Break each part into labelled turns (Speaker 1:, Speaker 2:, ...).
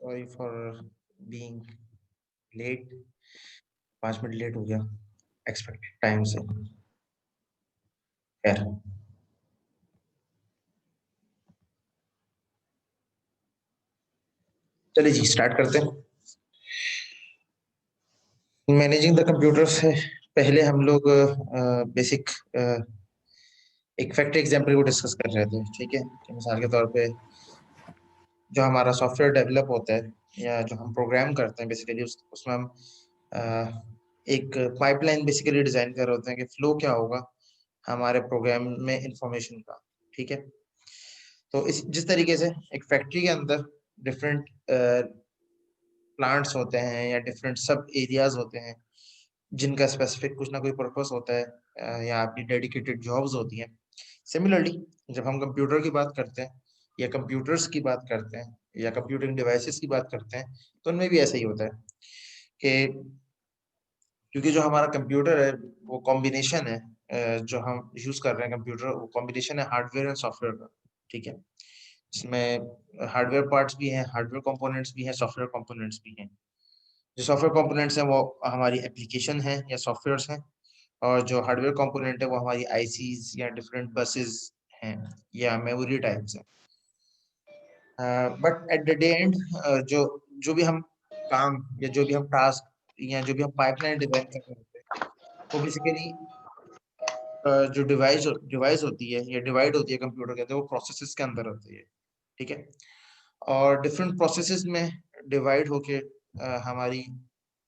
Speaker 1: Sorry for being late. 5 minute late हो गया expected time से। खैर, चलिए जी स्टार्ट करते हैं। मैनेजिंग द कंप्यूटर से पहले हम लोग बेसिक एक फैक्ट्री एग्जाम्पल को डिस्कस कर रहे थे। ठीक है, कि मिसाल के तौर पे जो हमारा सॉफ्टवेयर डेवलप होता है या जो हम प्रोग्राम करते हैं बेसिकली उसमें हम अ, एक पाइपलाइन बेसिकली डिजाइन कर रहे होते हैं कि फ्लो क्या होगा हमारे प्रोग्राम में इंफॉर्मेशन का। ठीक है, तो इस जिस तरीके से एक फैक्ट्री के अंदर डिफरेंट प्लांट्स होते हैं या डिफरेंट सब एरियाज होते हैं जिनका स्पेसिफिक कुछ ना कोई पर्पस होता है, या आपकी डेडिकेटेड जॉब्स होती हैं। सिमिलरली जब हम कंप्यूटर की बात करते हैं या कंप्यूटर्स की बात करते हैं या कंप्यूटिंग डिवाइसेस की बात करते हैं तो उनमें भी ऐसा ही होता है कि क्योंकि जो हमारा कंप्यूटर है वो कॉम्बिनेशन है, जो हम यूज कर रहे हैं कंप्यूटर वो कॉम्बिनेशन है हार्डवेयर एंड सॉफ्टवेयर का। ठीक है, जिसमें हार्डवेयर पार्ट्स भी हैं, हार्डवेयर कंपोनेंट्स भी हैं, सॉफ्टवेयर कंपोनेंट्स भी हैं। जो सॉफ्टवेयर कंपोनेंट्स हैं वो हमारी एप्लीकेशन है या सॉफ्टवेयर्स हैं, और जो हार्डवेयर कंपोनेंट है वो हमारी आईसीज या डिफरेंट बसेस हैं या मेमोरी टाइप्स हैं। But at the day and जो जो भी हम काम या जो भी हम टास्क या जो भी हम पाइपलाइन डिजाइन कर रहे होते हैं वो बेसिकली जो डिवाइस होती है या डिवाइड होती है कंप्यूटर के अंदर वो प्रोसेसेस के अंदर होती है। ठीक है, और डिफरेंट प्रोसेसेस में डिवाइड होके हमारी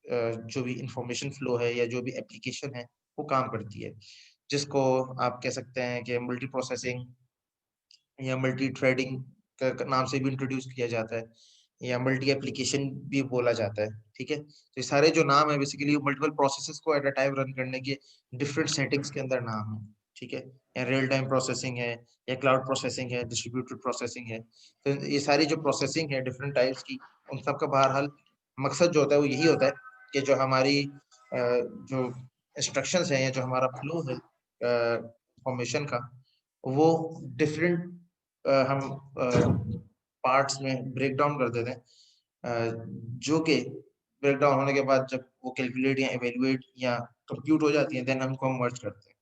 Speaker 1: जो भी इंफॉर्मेशन फ्लो है या जो भी एप्लीकेशन है वो काम करती है, जिसको आप कह सकते हैं कि मल्टी प्रोसेसिंग या मल्टी थ्रेडिंग का नाम से भी इंट्रोड्यूस किया जाता है या मल्टी एप्लीकेशन भी बोला जाता है। ठीक है, तो ये सारे जो नाम है बेसिकली मल्टीपल प्रोसेसेस को एट अ टाइम रन करने के डिफरेंट सेटिंग्स के अंदर नाम है। ठीक है, या रियल टाइम प्रोसेसिंग है या क्लाउड प्रोसेसिंग है, डिस्ट्रीब्यूटेड प्रोसेसिंग है। तो ये सारी जो प्रोसेसिंग है डिफरेंट टाइप्स की, उन सब का बहरहाल मकसद जो होता है वो यही होता है कि जो हमारी जो इंस्ट्रक्शंस हैं या जो हमारा फ्लो है इंफॉर्मेशन का वो डिफरेंट हम पार्ट्स में ब्रेक डाउन कर देते हैं, जो कि ब्रेक डाउन होने के बाद जब वो कैलकुलेट या एवेल्युएट या कंप्यूट हो जाती है देन हमको हम मर्ज करते हैं।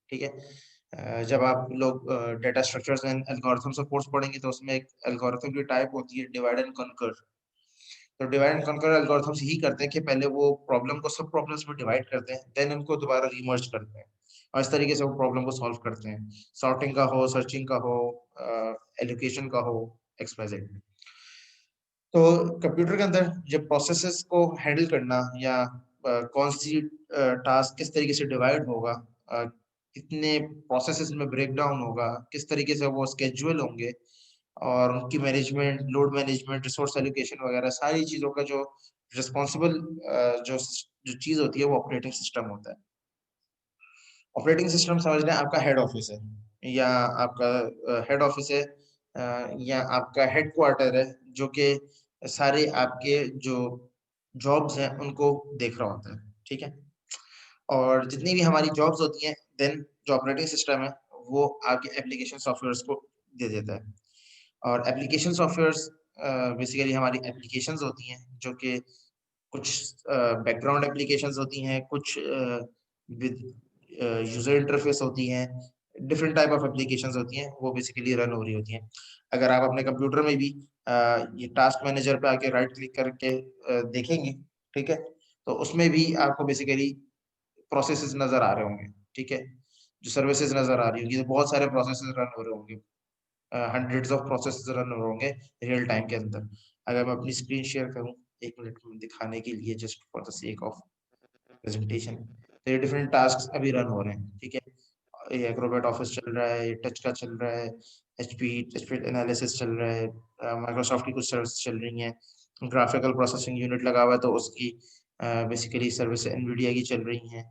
Speaker 1: ठीक है, जब आप लोग डेटा स्ट्रक्चर्स एंड एल्गोरिथम्स का कोर्स पढ़ेंगे तो उसमें एक एल्गोरिथम की टाइप होती है डिवाइड एंड कॉन्कर। तो डिवाइड एंड कॉन्कर एल्गोरिथम्स यही करते हैं कि पहले वो प्रॉब्लम को सब प्रॉब्लम्स में डिवाइड करते हैं देन उनको दोबारा रीमर्ज करते हैं और इस तरीके से वो प्रॉब्लम को सॉल्व करते हैं। सॉर्टिंग का हो, सर्चिंग का हो, एलोकेशन का हो, एक्सवाइजेड। तो कंप्यूटर के अंदर जब प्रोसेसेस को हैंडल करना या कौन सी टास्क किस तरीके से डिवाइड होगा, कितने प्रोसेसेस में ब्रेक डाउन होगा, किस तरीके से वो स्केड्यूल होंगे और उनकी management, load management, resource allocation वगैरह सारी चीजों का जो रिस्पॉन्सिबल जो जो चीज होती है वो ऑपरेटिंग सिस्टम होता है। ऑपरेटिंग सिस्टम समझ लें आपका हेड ऑफिस है या आपका हेड ऑफिस है, या आपका हेड क्वार्टर है जो कि सारे आपके जो जॉब्स हैं उनको देख रहा होता है। ठीक है, और जितनी भी हमारी जॉब्स होती हैं देन जो ऑपरेटिंग सिस्टम है वो आपके एप्लीकेशन सॉफ्टवेयर्स को दे देता है। और एप्लीकेशन सॉफ्टवेयर्स बेसिकली हमारी एप्लीकेशंस होती हैं जो कि कुछ बैकग्राउंड एप्लीकेशंस होती हैं, कुछ विद यूजर इंटरफेस होती हैं, डिफरेंट टाइप ऑफ एप्लीकेशंस होती हैं वो बेसिकली रन हो रही होती हैं। अगर आप अपने कंप्यूटर में भी ये टास्क मैनेजर पे आके राइट क्लिक करके देखेंगे, ठीक है, तो उसमें भी आपको बेसिकली प्रोसेसेस नजर आ रहे होंगे। ठीक है, जो सर्विसेज नजर आ रही होंगी, तो बहुत सारे प्रोसेसेस रन हो रहे होंगे, हंड्रेड्स ऑफ प्रोसेसेस रन हो रहे होंगे रियल टाइम के अंदर। अगर मैं अपनी स्क्रीन शेयर करूं 1 मिनट में दिखाने के लिए just for the sake of presentation, तो ये डिफरेंट टास्क अभी रन हो रहे हैं। ठीक है, ये एक्रोबैट ऑफिस चल रहा है, ये टच का चल रहा है, एचपी एचपी एनालिसिस चल रहा है, माइक्रोसॉफ्ट की कुछ सर्विस चल रही हैं, ग्राफिकल प्रोसेसिंग यूनिट लगा हुआ है तो उसकी बेसिकली सर्विस एनवीडिया की चल रही हैं,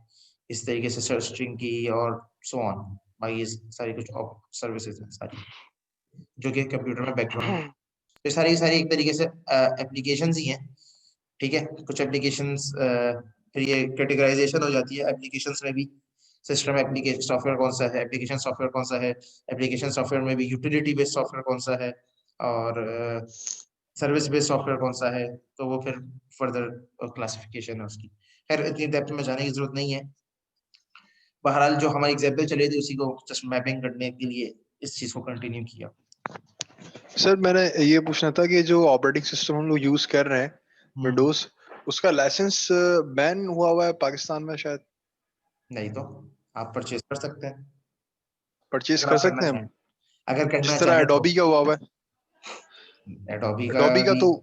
Speaker 1: इस तरीके से सर्च स्ट्रिंग की और सो ऑन। बाकी ये सारी कुछ सर्विसेज हैं सारी जो कि कंप्यूटर में बैकग्राउंड, तो सारी की सारी एक तरीके से एप्लीकेशंस ही हैं। ठीक है, कुछ एप्लीकेशंस फिर ये कैटेगराइजेशन हो जाती है एप्लीकेशंस में भी। सिस्टम एप्लीकेशन सॉफ्टवेयर कौन सा है, एप्लीकेशन सॉफ्टवेयर कौन सा है, एप्लीकेशन सॉफ्टवेयर में भी यूटिलिटी बेस्ड सॉफ्टवेयर कौन सा है, और सर्विस बेस्ड सॉफ्टवेयर कौन सा है, तो वो फिर फर्दर क्लासिफिकेशन है उसकी। खैर इतनी डेप्थ में जाने की जरूरत नहीं है। बहरहाल जो हमारी एग्जाम्पल चले थे उसी को जस्ट मैपिंग करने के लिए इस चीज को कंटिन्यू किया।
Speaker 2: सर मैंने ये पूछना था कि जो ऑपरेटिंग सिस्टम हम लोग यूज कर रहे हैं विंडोज, उसका लाइसेंस बैन हुआ है पाकिस्तान में शायद।
Speaker 1: नहीं तो आप परचेज कर सकते हैं
Speaker 2: परचेज
Speaker 1: अगर
Speaker 2: कर
Speaker 1: आप करना
Speaker 2: सकते हैं हम,
Speaker 1: चाहें, अगर करना
Speaker 2: जिस तरह
Speaker 1: चाहें तो।
Speaker 2: एडोबी का हुआ है।
Speaker 1: एडोबी का
Speaker 2: एडोबी का
Speaker 1: भी
Speaker 2: तो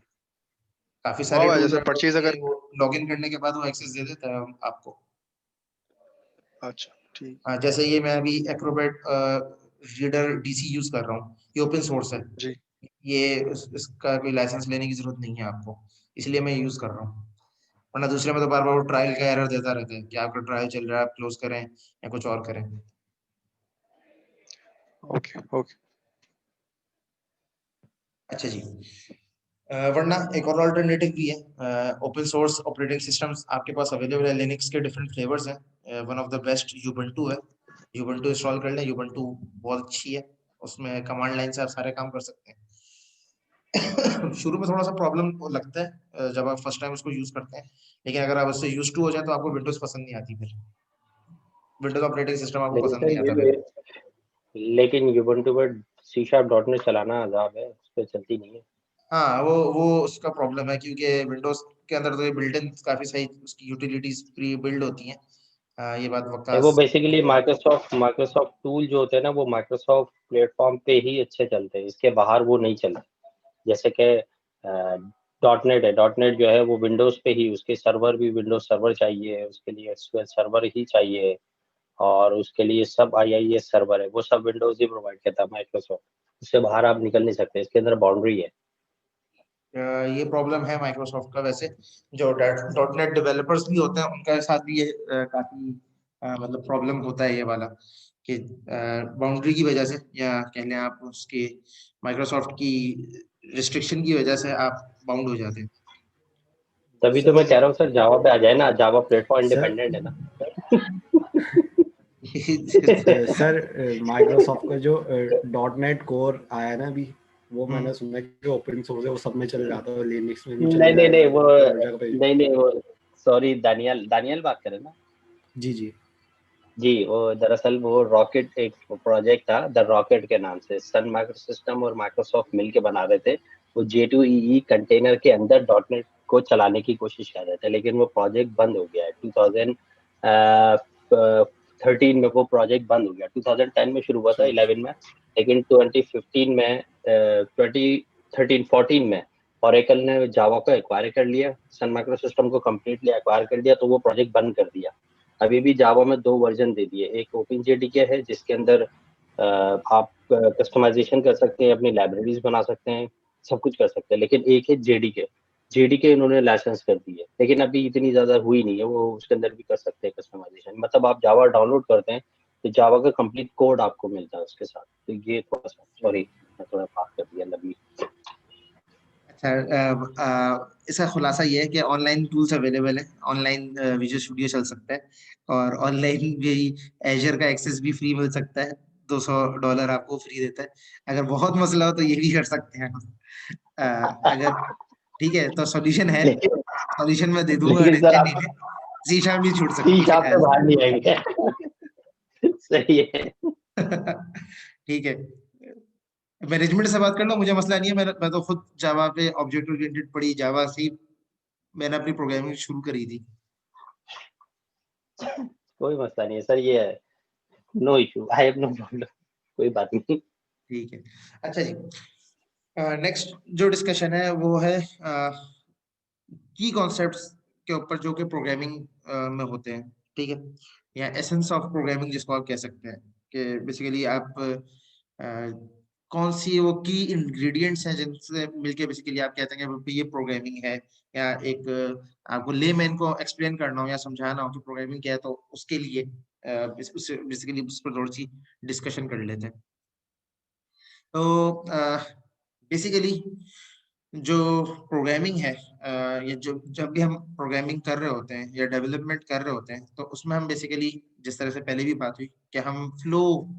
Speaker 1: काफी
Speaker 2: हुआ
Speaker 1: सारे
Speaker 2: है,
Speaker 1: टूल्स
Speaker 2: जैसे
Speaker 1: एडोबी
Speaker 2: परचेज
Speaker 1: के
Speaker 2: अगर।
Speaker 1: वो लॉगिन करने के बाद वो एक्सेस दे देता है आपको।
Speaker 2: अच्छा ठीक।
Speaker 1: जैसे ये मैं अभी एक्रोबैट रीडर डीसी यूज कर रहा हूँ, ये ओपन सोर्स है।
Speaker 2: जी।
Speaker 1: ये इसका कोई लाइसेंस लेने की जरूरत नहीं है आपको, इसलिए मैं यूज कर रहा हूँ। वरना दूसरे में तो बार बार वो ट्रायल का एरर देता रहता है कि आपका ट्रायल चल रहा है, आप क्लोज करें या कुछ और करें।
Speaker 2: Okay okay.
Speaker 1: अच्छा जी। वरना एक और अल्टरनेटिव भी है, ओपन सोर्स ऑपरेटिंग सिस्टम्स आपके पास अवेलेबल है। लिनक्स के डिफरेंट फ्लेवर्स हैं, one of the best Ubuntu है। यूबंटू इंस्टॉल कर लें, यूबंटू बहुत अच्छी है, उसमें कमांड लाइन से आप सारे काम कर सकते हैं। शुरू में थोड़ा सा प्रॉब्लम लगता है जब आप फर्स्ट टाइम उसको यूज करते हैं, लेकिन अगर आप उससे यूज टू हो जाए तो आपको विंडोज पसंद नहीं आती, फिर विंडोज ऑपरेटिंग सिस्टम आपको
Speaker 3: लेकिन
Speaker 1: पसंद
Speaker 3: सर
Speaker 1: नहीं आता फिर।
Speaker 3: लेकिन यूबंटू पर सी शार्प डॉट नेट चलाना अजाब है, उस पर चलती नहीं है।
Speaker 1: हाँ वो उसका प्रॉब्लम है, क्योंकि विंडोज के अंदर तो ये बिल्ट इन काफी सही उसकी यूटिलिटीज प्री बिल्ड होती हैं। ये बात
Speaker 3: वो
Speaker 1: वकास।
Speaker 3: बेसिकली माइक्रोसॉफ्ट टूल जो होते हैं ना, वो माइक्रोसॉफ्ट प्लेटफॉर्म पे ही अच्छे चलते हैं, इसके बाहर वो नहीं चलते। जैसे कि डॉट नेट है, डॉट नेट जो है वो विंडोज पे ही, उसके सर्वर भी विंडोज सर्वर चाहिए, उसके लिए एसक्यूएल सर्वर ही चाहिए, और उसके लिए सब IIS सर्वर है, वो सब विंडोज ही प्रोवाइड करता है माइक्रोसॉफ्ट। उससे बाहर आप निकल नहीं सकते, इसके अंदर बाउंड्री है।
Speaker 1: ये प्रॉब्लम है माइक्रोसॉफ्ट का वैसे। जो डॉट नेट डेवलपर्स भी होते हैं उनके साथ भी ये काफी मतलब प्रॉब्लम होता है ये वाला, कि बाउंड्री की वजह से, या कह लें आप उसके माइक्रोसॉफ्ट की रिस्ट्रिक्शन की वजह से आप बाउंड हो जाते हैं।
Speaker 3: तभी तो
Speaker 4: सर
Speaker 3: मैं कह रहा हूँ सर, जावा पे आ जाए ना, जावा प्लेटफॉर्म
Speaker 4: सर
Speaker 3: इंडिपेंडेंट है ना।
Speaker 4: सर माइक्रोसॉफ्ट का जो डॉट नेट कोर आया है ना अभी, वो मैंने सुना है कि ओपन सोर्स है, वो सब में चल जाता है, लिनक्स में भी चल
Speaker 3: नहीं नहीं नहीं,
Speaker 4: जाएगा,
Speaker 3: वो
Speaker 4: हर जगह पे।
Speaker 3: नहीं नहीं, वो सॉरी, दानियल बात करें ना।
Speaker 4: जी जी
Speaker 3: जी, वो दरअसल वो रॉकेट एक प्रोजेक्ट था, द रॉकेट के नाम से सन माइक्रो सिस्टम और माइक्रोसॉफ्ट मिलके बना रहे थे। वो J2EE कंटेनर के अंदर डॉट नेट को चलाने की कोशिश कर रहे थे, लेकिन वो प्रोजेक्ट बंद हो गया है। 2013 में वो प्रोजेक्ट बंद हो गया। 2010 में शुरू हुआ था, 11 में, लेकिन 2015 में 2013-14 में ओरेकल ने जावा को एक्वायर कर लिया, सन माइक्रो सिस्टम को कम्प्लीटली एक्वायर कर दिया, तो वो प्रोजेक्ट बंद कर दिया। अभी भी जावा में 2 वर्जन दे दिए, एक ओपन जेडीके है जिसके अंदर आप कस्टमाइजेशन कर सकते हैं, अपनी लाइब्रेरीज बना सकते हैं, सब कुछ कर सकते हैं, लेकिन एक है जेडीके इन्होंने लाइसेंस कर दी है, लेकिन अभी इतनी ज्यादा हुई नहीं है, वो उसके अंदर भी कर सकते हैं कस्टमाइजेशन। मतलब आप जावा डाउनलोड करते हैं तो जावा का कंप्लीट कोड आपको मिलता है उसके साथ। तो ये थोड़ा सा, सॉरी मैं थोड़ा बात कर दिया लंबी।
Speaker 1: अच्छा, इसका खुलासा ये है कि ऑनलाइन टूल्स अवेलेबल है, ऑनलाइन विजुअल स्टूडियो चल सकता है, और ऑनलाइन भी एजर का एक्सेस भी फ्री मिल सकता है। $200 आपको फ्री देता है। अगर बहुत मसला हो तो ये भी कर सकते हैं। अगर ठीक है तो सॉल्यूशन है,
Speaker 3: लेकिन
Speaker 1: सॉल्यूशन मैं दे दूंगा,
Speaker 3: लेकिन सर
Speaker 1: टेंशन नहीं
Speaker 3: आप
Speaker 1: है। जीशान भी छूट
Speaker 3: सी
Speaker 1: सकती
Speaker 3: शार्प
Speaker 1: है।
Speaker 3: से बाहर नहीं आएंगे। सही है।
Speaker 1: ठीक है, मैनेजमेंट से बात कर लो, मुझे मसला नहीं है। मैं तो खुद जावा पे ऑब्जेक्ट ओरिएंटेड पढ़ी, जावा से मैंने अपनी प्रोग्रामिंग शुरू करी थी।
Speaker 3: कोई मसला नहीं है सर, ये है, no issue, I have no problem, कोई बात नहीं।
Speaker 1: ठीक है। अच्छा जी, नेक्स्ट जो डिस्कशन है वो है की कॉन्सेप्ट्स के ऊपर जो कि प्रोग्रामिंग में होते हैं, ठीक है, या एसेंस ऑफ प्रोग्रामिंग जिसको आप कह सकते हैं, कि बेसिकली आप कौन सी वो की इंग्रेडिएंट्स हैं जिनसे मिलके बेसिकली आप कहते हैं कि ये प्रोग्रामिंग है। या एक आपको लेमैन को एक्सप्लेन करना हो या समझाना हो कि प्रोग्रामिंग क्या है, तो उसके लिए बेसिकली उस पर थोड़ी सी डिस्कशन कर लेते हैं। तो बेसिकली जो प्रोग्रामिंग है, ये जो जब भी हम प्रोग्रामिंग कर रहे होते हैं या डेवलपमेंट कर रहे होते हैं, तो उसमें हम बेसिकली जिस तरह से पहले भी बात हुई कि हम फ्लो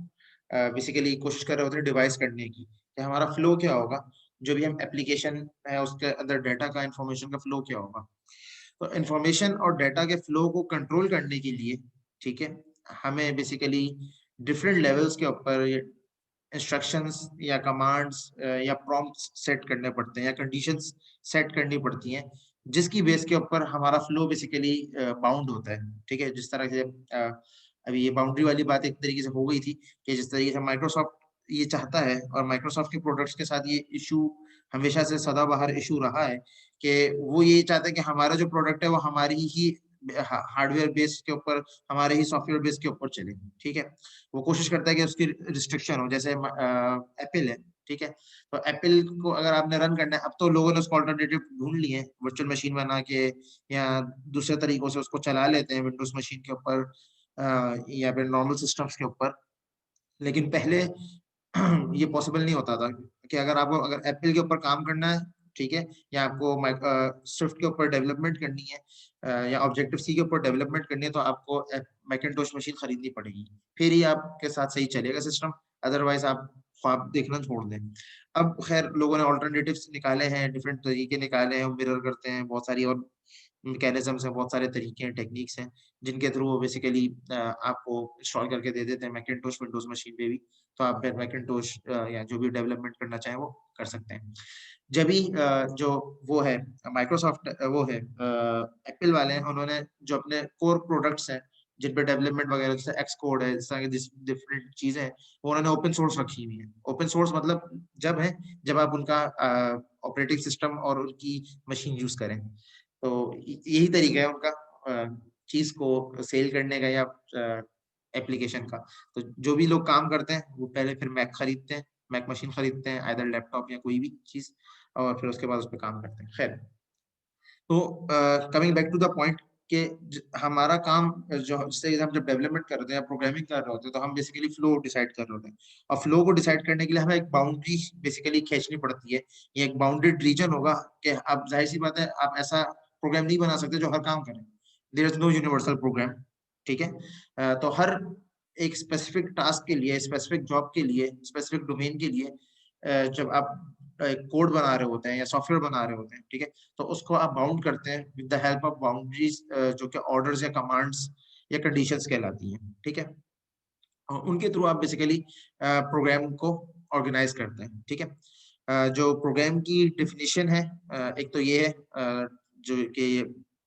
Speaker 1: बेसिकली कोशिश कर रहे होते हैं डिवाइस करने की, कि हमारा फ्लो क्या होगा। जो भी हम एप्लीकेशन है उसके अंदर डाटा का इंफॉर्मेशन का फ्लो क्या होगा। तो इंफॉर्मेशन और डाटा के फ्लो को कंट्रोल करने के लिए, ठीक है, हमें बेसिकली डिफरेंट लेवल्स के ऊपर इंस्ट्रक्शंस या कमांड्स या प्रॉम्प्ट्स सेट करने पड़ते हैं या कंडीशंस सेट करनी पड़ती हैं, जिसकी बेस के ऊपर हमारा फ्लो बेसिकली बाउंड होता है। ठीक है, जिस तरह से अभी ये बाउंड्री वाली बात एक तरीके से हो गई थी कि जिस तरीके से माइक्रोसॉफ्ट ये चाहता है और माइक्रोसॉफ्ट के प्रोडक्ट्स के साथ ये इशू हमेशा से सदाबहार इशू रहा है कि वो ये चाहते हैं कि हमारा जो प्रोडक्ट है वो हमारी ही हार्डवेयर बेस के ऊपर, हमारे ही सॉफ्टवेयर बेस के ऊपर चले। ठीक है, वो कोशिश करता है कि उसकी रिस्ट्रिक्शन हो, जैसे एप्पल है। ठीक है, तो एप्पल को अगर आपने रन करना है, अब तो लोगों ने उसको ऑल्टरनेटिव ढूंढ लिए हैं, वर्चुअल मशीन बना के या दूसरे तरीकों से उसको चला लेते हैं विंडोज मशीन के ऊपर या फिर नॉर्मल सिस्टम्स के ऊपर। लेकिन पहले ये पॉसिबल नहीं होता था कि अगर आपको अगर एप्पल के ऊपर काम करना है, ठीक है, या आपको स्विफ्ट के ऊपर डेवलपमेंट करनी है या ऑब्जेक्टिव सी के ऊपर डेवलपमेंट करनी है, तो आपको मैकिन्टोश मशीन खरीदनी पड़ेगी, फिर ही आपके साथ सही चलेगा सिस्टम, अदरवाइज आप ख्वाब देखना छोड़ दें। अब खैर लोगों ने ऑल्टरनेटिव्स निकाले हैं, डिफरेंट तरीके निकाले हैं, मिरर करते हैं, बहुत सारी और मैकेनिज्म्स हैं, बहुत सारे तरीके हैं, टेक्निक्स हैं, जिनके थ्रू वो बेसिकली आपको इंस्टॉल करके दे देते हैं मैकिन्टोश विंडोज मशीन पे भी। तो आप फिर मैकिन्टोश या जो भी डेवलपमेंट करना चाहें वो कर सकते हैं। जब भी जो वो है माइक्रोसॉफ्ट वो है एप्पल वाले हैं, उन्होंने जो अपने कोर प्रोडक्ट्स हैं जिन पे डेवलपमेंट वगैरह, जैसे एक्स कोड है, इस तरह की डिफरेंट चीजें हैं, वो उन्होंने ओपन सोर्स रखी हुई है। ओपन सोर्स मतलब जब है जब आप उनका ऑपरेटिंग सिस्टम और उनकी मशीन यूज करें। तो यही तरीका है उनका चीज को सेल करने का या एप्लीकेशन का। तो जो भी लोग काम करते हैं वो पहले फिर मैक खरीदते हैं, मैक मशीन खरीदते हैं, आइदर लैपटॉप या कोई भी चीज, और फिर उसके बाद उस पर काम करते हैं। खैर, तो coming back to the point कि हमारा काम जो जैसे हम जब डेवलपमेंट कर रहे हैं या प्रोग्रामिंग कर रहे होते हैं, तो हम बेसिकली फ्लो डिसाइड कर रहे होते हैं, और फ्लो को डिसाइड करने के लिए हमें एक बाउंड्री बेसिकली खींचनी पड़ती है। ये एक बाउंडेड रीजन होगा कि अब जाहिर सी बात है आप ऐसा प्रोग्राम नहीं बना सकते जो हर काम करे। There is no universal program. ठीक है, तो हर एक स्पेसिफिक टास्क के लिए, स्पेसिफिक जॉब के लिए, स्पेसिफिक डोमेन के लिए जब आप कोड बना रहे होते हैं या सॉफ्टवेयर बना रहे होते हैं, ठीक है, तो उसको आप बाउंड करते हैं with the help of boundaries, जो कि ऑर्डर्स या कमांड्स या कंडीशंस कहलाती हैं। ठीक है, और उनके थ्रू आप बेसिकली प्रोग्राम को ऑर्गेनाइज करते हैं। ठीक है, जो प्रोग्राम की डेफिनेशन है, एक तो ये है जो कि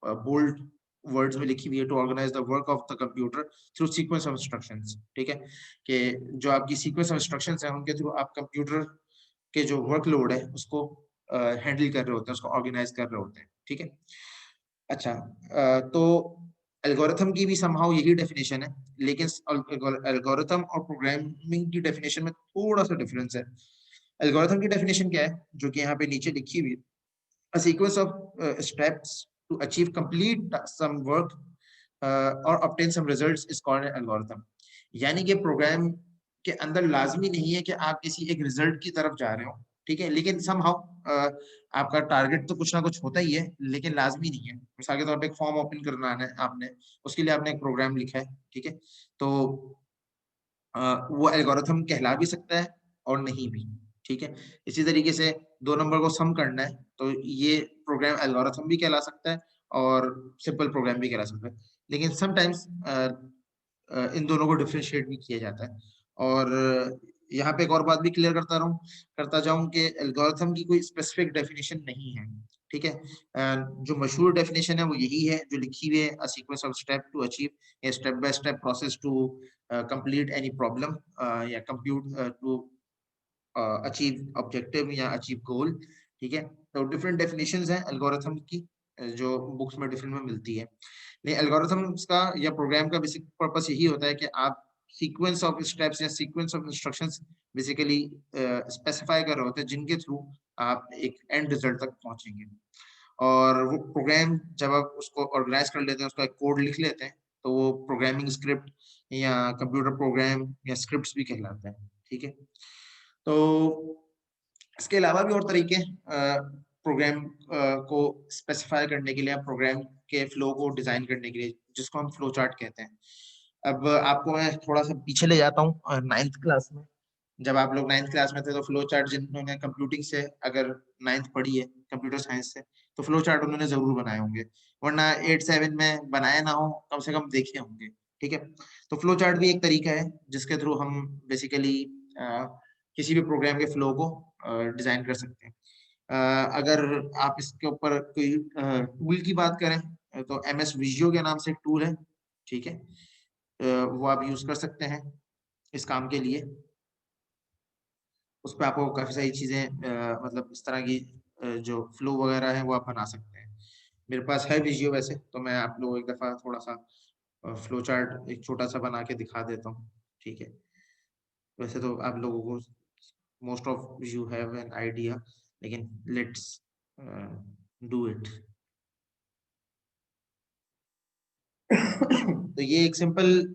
Speaker 1: बोल्ड वर्ड्स में लिखी हुई है, to organize the work of the computer through sequence of instructions. ठीक है, कि जो आपकी सीक्वेंस ऑफ इंस्ट्रक्शंस हैं उनके थ्रू आप कंप्यूटर के जो वर्कलोड है उसको हैंडल कर रहे होते हैं, उसको ऑर्गेनाइज कर रहे होते हैं। ठीक है, अच्छा, तो एल्गोरिथम की भी समहाउ यही डेफिनेशन है, लेकिन एल्गोरिथम और प्रोग्रामिंग की डेफिनेशन में थोड़ा सा डिफरेंस है। एल्गोरिथम की डेफिनेशन क्या है, जो कि यहाँ पे नीचे लिखी हुई है, a sequence of steps to achieve complete some work or obtain some results is called an algorithm। यानी कि प्रोग्राम के अंदर लाजमी नहीं है कि आप किसी एक रिजल्ट की तरफ जा रहे हो, ठीक है, लेकिन समहाउ आपका टारगेट तो कुछ ना कुछ होता ही है, लेकिन लाजमी नहीं है। मिसाल के तौर पे एक फॉर्म ओपन करना है आपने, उसके लिए आपने एक प्रोग्राम लिखा है, ठीक है, तो वो एल्गोरिथम कहला भी सकता है और नहीं भी। ठीक है, इसी तरीके से 2 नंबर को सम करना है, तो ये प्रोग्राम एल्गोरिथम भी कहला सकता है और सिंपल प्रोग्राम भी कहला सकता है, लेकिन समटाइम्स इन दोनों को डिफरेंशिएट भी किया जाता है। और यहाँ पे एक और बात भी क्लियर करता जाऊं कि एल्गोरिथम की कोई स्पेसिफिक डेफिनेशन नहीं है। ठीक है, जो मशहूर डेफिनेशन है वो यही है जो लिखी हुई है, a sequence of step to achieve a step by step process to complete any problem या कंप्यूट टू अचीव ऑब्जेक्टिव या अचीव गोल। ठीक है, तो डिफरेंट डेफिनेशंस हैं एल्गोरिथम की जो बुक्स में डिफरेंट में मिलती है। लेकिन एल्गोरिथम्स का या प्रोग्राम का बेसिक पर्पस यही होता है कि आप सीक्वेंस ऑफ स्टेप्स या sequence of instructions basically specify कर रहे होते हैं, जिनके थ्रू आप एक एंड रिजल्ट तक पहुंचेंगे। और वो प्रोग्राम जब आप उसको ऑर्गेनाइज कर लेते हैं, उसका कोड लिख लेते हैं, तो वो प्रोग्रामिंग स्क्रिप्ट या कंप्यूटर प्रोग्राम या स्क्रिप्ट्स भी कहलाते हैं। ठीक है, तो इसके अलावा भी और तरीके प्रोग्राम को स्पेसिफाई करने के लिए, प्रोग्राम के फ्लो को डिजाइन करने के लिए, जिसको हम फ्लो चार्ट कहते हैं। अब आपको मैं थोड़ा सा पीछे ले जाता हूँ 9th क्लास में। जब आप लोग 9th क्लास में थे तो फ्लो चार्ट जिन्होंने कंप्यूटिंग से अगर 9th पढ़ी है कंप्यूटर साइंस से तो फ्लो चार्ट उन्होंने जरूर बनाए होंगे, वरना 8-7 में बनाए ना हो कम से कम देखे होंगे। ठीक है, तो फ्लो चार्ट भी एक तरीका है जिसके थ्रू हम बेसिकली किसी भी प्रोग्राम के फ्लो को डिजाइन कर सकते हैं। अगर आप इसके ऊपर कोई टूल की बात करें तो MS विजुअल के नाम से एक टूल है, ठीक है, वो आप यूज कर सकते हैं इस काम के लिए। उस पर आपको काफी सारी चीजें मतलब इस तरह की जो फ्लो वगैरह है वो आप बना सकते हैं। मेरे पास है विजुअल वैसे, तो मैं आप लोगों को एक दफा थोड़ा सा फ्लो चार्ट एक छोटा सा बना के दिखा देता हूँ। ठीक है, वैसे तो आप लोगों को most of you have an idea, लेकिन लेट्स डू इट। तो ये एक सिंपल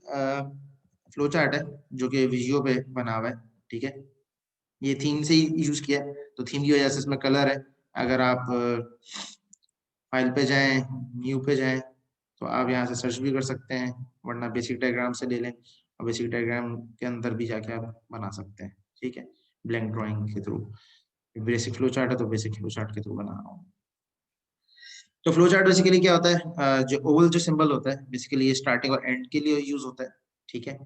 Speaker 1: फ्लो चार्ट है जो कि विजुअल पे बना हुआ है। ठीक है, ये थीम से ही यूज किया है, तो थीम की वजह से इसमें कलर है। अगर आप फाइल पे जाएं, न्यू पे जाएं, तो आप यहाँ से सर्च भी कर सकते हैं, वरना बेसिक डायग्राम से ले लें और बेसिक डायग्राम के अंदर भी जाके आप बना सकते हैं। ठीक है, ब्लैंक ड्राइंग के थ्रू। बेसिक फ्लो चार्ट है तो बेसिक फ्लो चार्ट के थ्रू बना रहा हूँ। तो फ्लो चार्ट बेसिकली क्या होता है, जो ओवल जो सिंबल होता है बेसिकली ये स्टार्टिंग और एंड के लिए यूज होता है। ठीक है,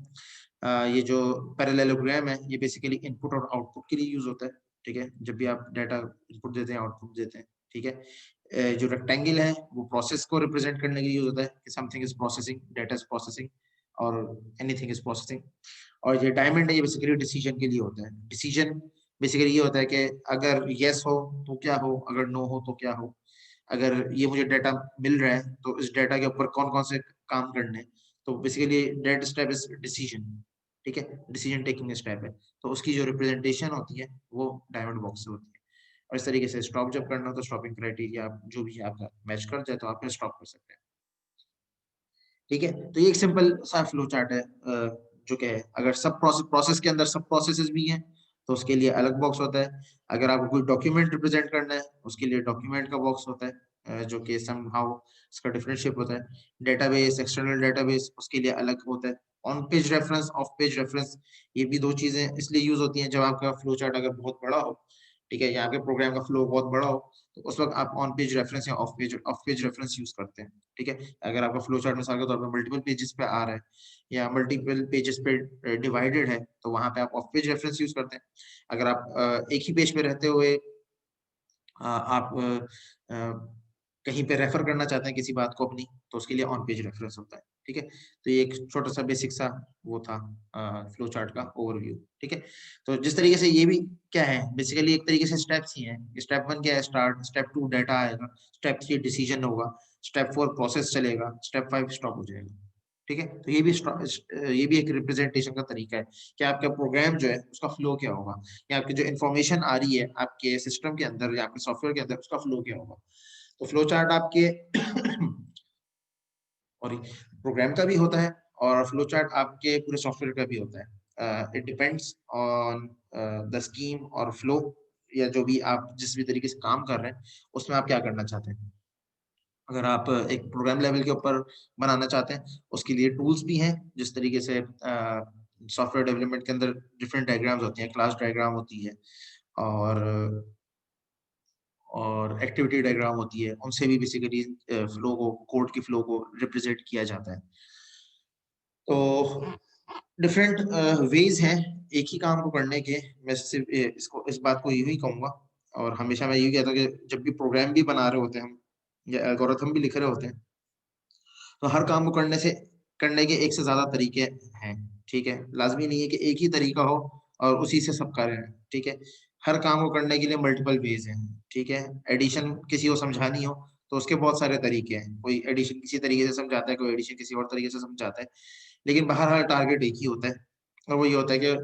Speaker 1: ये जो पैरेललोग्राम है ये बेसिकली इनपुट और आउटपुट के लिए यूज होता है। ठीक है, जब भी आप डाटा इनपुट देते हैं आउटपुट देते हैं। ठीक है, जो रेक्टेंगल है वो प्रोसेस को रिप्रेजेंट करने के लिए यूज होता है कि something is processing, data is processing और एनीथिंग इज प्रोसेसिंग। और ये डायमंड है ये बेसिकली डिसीजन के लिए होता है। डिसीजन बेसिकली ये होता है कि अगर यस हो तो क्या हो, अगर नो हो तो क्या हो, अगर ये मुझे डाटा मिल रहा है तो इस डाटा के ऊपर कौन कौन से काम करने हैं। तो basically that step is decision. ठीक है, डिसीजन टेकिंग स्टेप है, तो उसकी जो रिप्रेजेंटेशन होती है वो डायमंड बॉक्स से होती है। और इस तरीके से स्टॉप जब करना हो तो स्टॉपिंग क्राइटेरिया जो भी आपका मैच कर जाए तो आप स्टॉप कर सकते हैं। ठीक है, तो ये एक सिंपल सा फ्लो चार्ट है जो कि है अगर सब प्रोसेस के अंदर सब प्रोसेसेस भी हैं तो उसके लिए अलग बॉक्स होता है। अगर आपको कोई डॉक्यूमेंट रिप्रेजेंट करना है उसके लिए डॉक्यूमेंट का बॉक्स होता है, जो कि समहाउ इसका डिफरेंशिएट होता है। डेटाबेस, एक्सटर्नल डेटाबेस, उसके लिए अलग होता है। On page reference, of page reference, ये भी दो चीजें इसलिए यूज होती हैं जब आपका फ्लो चार्ट अगर बहुत बड़ा हो। ठीक है, यहाँ पे प्रोग्राम का फ्लो बहुत बड़ा हो तो उस वक्त आप ऑन पेज रेफरेंस या ऑफ पेज रेफरेंस यूज करते हैं। ठीक है, अगर आपका फ्लो चार्ट मिसाल के तौर पर मल्टीपल पेजेस पे आ रहा है या मल्टीपल पेजेस पे डिवाइडेड है तो वहां पे आप ऑफ पेज रेफरेंस यूज करते हैं। अगर आप एक ही पेज पे रहते हुए आप कहीं पे रेफर करना चाहते हैं किसी बात को अपनी तो उसके लिए ऑन पेज रेफरेंस होता है। ठीक है, तो ये एक छोटा सा बेसिक सा वो था फ्लो चार्ट का ओवरव्यू। ठीक है, तो जिस तरीके से ये भी क्या है बेसिकली एक तरीके से स्टेप्स ही हैं। स्टेप 1 क्या है, स्टार्ट। स्टेप 2 डाटा आएगा। स्टेप 3 डिसीजन होगा। स्टेप 4 प्रोसेस चलेगा। स्टेप 5 स्टॉप हो जाएगा। ठीक है, तो ये भी एक रिप्रेजेंटेशन का तरीका है कि आपका प्रोग्राम जो है उसका फ्लो क्या होगा, या आपकी जो इन्फॉर्मेशन आ रही है आपके सिस्टम के अंदर या आपके सॉफ्टवेयर के अंदर उसका फ्लो क्या होगा। तो फ्लो चार्ट आपके और प्रोग्राम का भी होता है और फ्लो चार्ट आपके पूरे सॉफ्टवेयर का भी होता है। It depends on the scheme और फ्लो, या जो भी आप जिस भी तरीके से काम कर रहे हैं उसमें आप क्या करना चाहते हैं। अगर आप एक प्रोग्राम लेवल के ऊपर बनाना चाहते हैं उसके लिए टूल्स भी हैं। जिस तरीके से सॉफ्टवेयर डेवलपमेंट के अंदर डिफरेंट डायग्राम्स होती हैं, क्लास डायग्राम होती है और एक्टिविटी डायग्राम होती है, उनसे भी बेसिकली फ्लो को, कोड की फ्लो को रिप्रेजेंट किया जाता है। तो डिफरेंट वेज हैं एक ही काम को करने के। मैं सिर्फ इसको इस बात को यूं ही कहूंगा, और हमेशा मैं यही कहता हूँ कि जब भी प्रोग्राम भी बना रहे होते हैं हम या एल्गोरिथम भी लिख रहे होते हैं तो हर काम को करने के एक से ज्यादा तरीके हैं। ठीक है, लाजमी नहीं है कि एक ही तरीका हो और उसी से सब करें। ठीक है, हर काम को करने के लिए मल्टीपल वेज हैं। ठीक है, एडिशन किसी को समझानी हो तो उसके बहुत सारे तरीके हैं। कोई एडिशन किसी तरीके से समझाता है, कोई एडिशन किसी और तरीके से समझाता है, लेकिन बहरहाल टारगेट एक ही होता है और वो ये होता है कि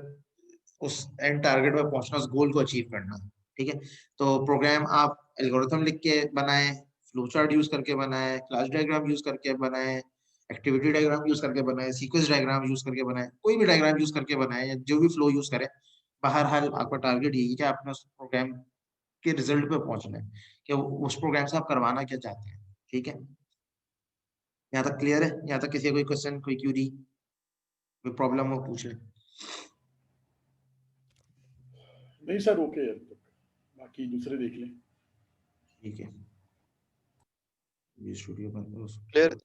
Speaker 1: उस एंड टारगेट पर पहुंचना, उस गोल को अचीव करना। ठीक है, तो प्रोग्राम आप एल्गोरिथम लिख के बनाएं, फ्लो चार्ट यूज करके बनाएं, क्लास डायग्राम यूज करके बनाएं, एक्टिविटी डायग्राम यूज करके बनाएं, सीक्वेंस डायग्राम यूज करके बनाएं, कोई भी डायग्राम यूज करके बनाएं या जो भी फ्लो यूज करें, बहरहाल आपका टारगेट यही है कि आपने उस प्रोग्राम के रिजल्ट पे पहुंचना है कि उस प्रोग्राम से आप करवाना क्या चाहते हैं। ठीक है, यहाँ तक क्लियर है? यहाँ तक किसी का कोई क्वेश्चन, कोई क्यूरी, कोई प्रॉब्लम हो पूछ ले।
Speaker 5: नहीं सर ओके है, तो बाकी दूसरे देख लें।
Speaker 1: ठीक है, ये स्टूडियो बंद।
Speaker 2: क्लियर?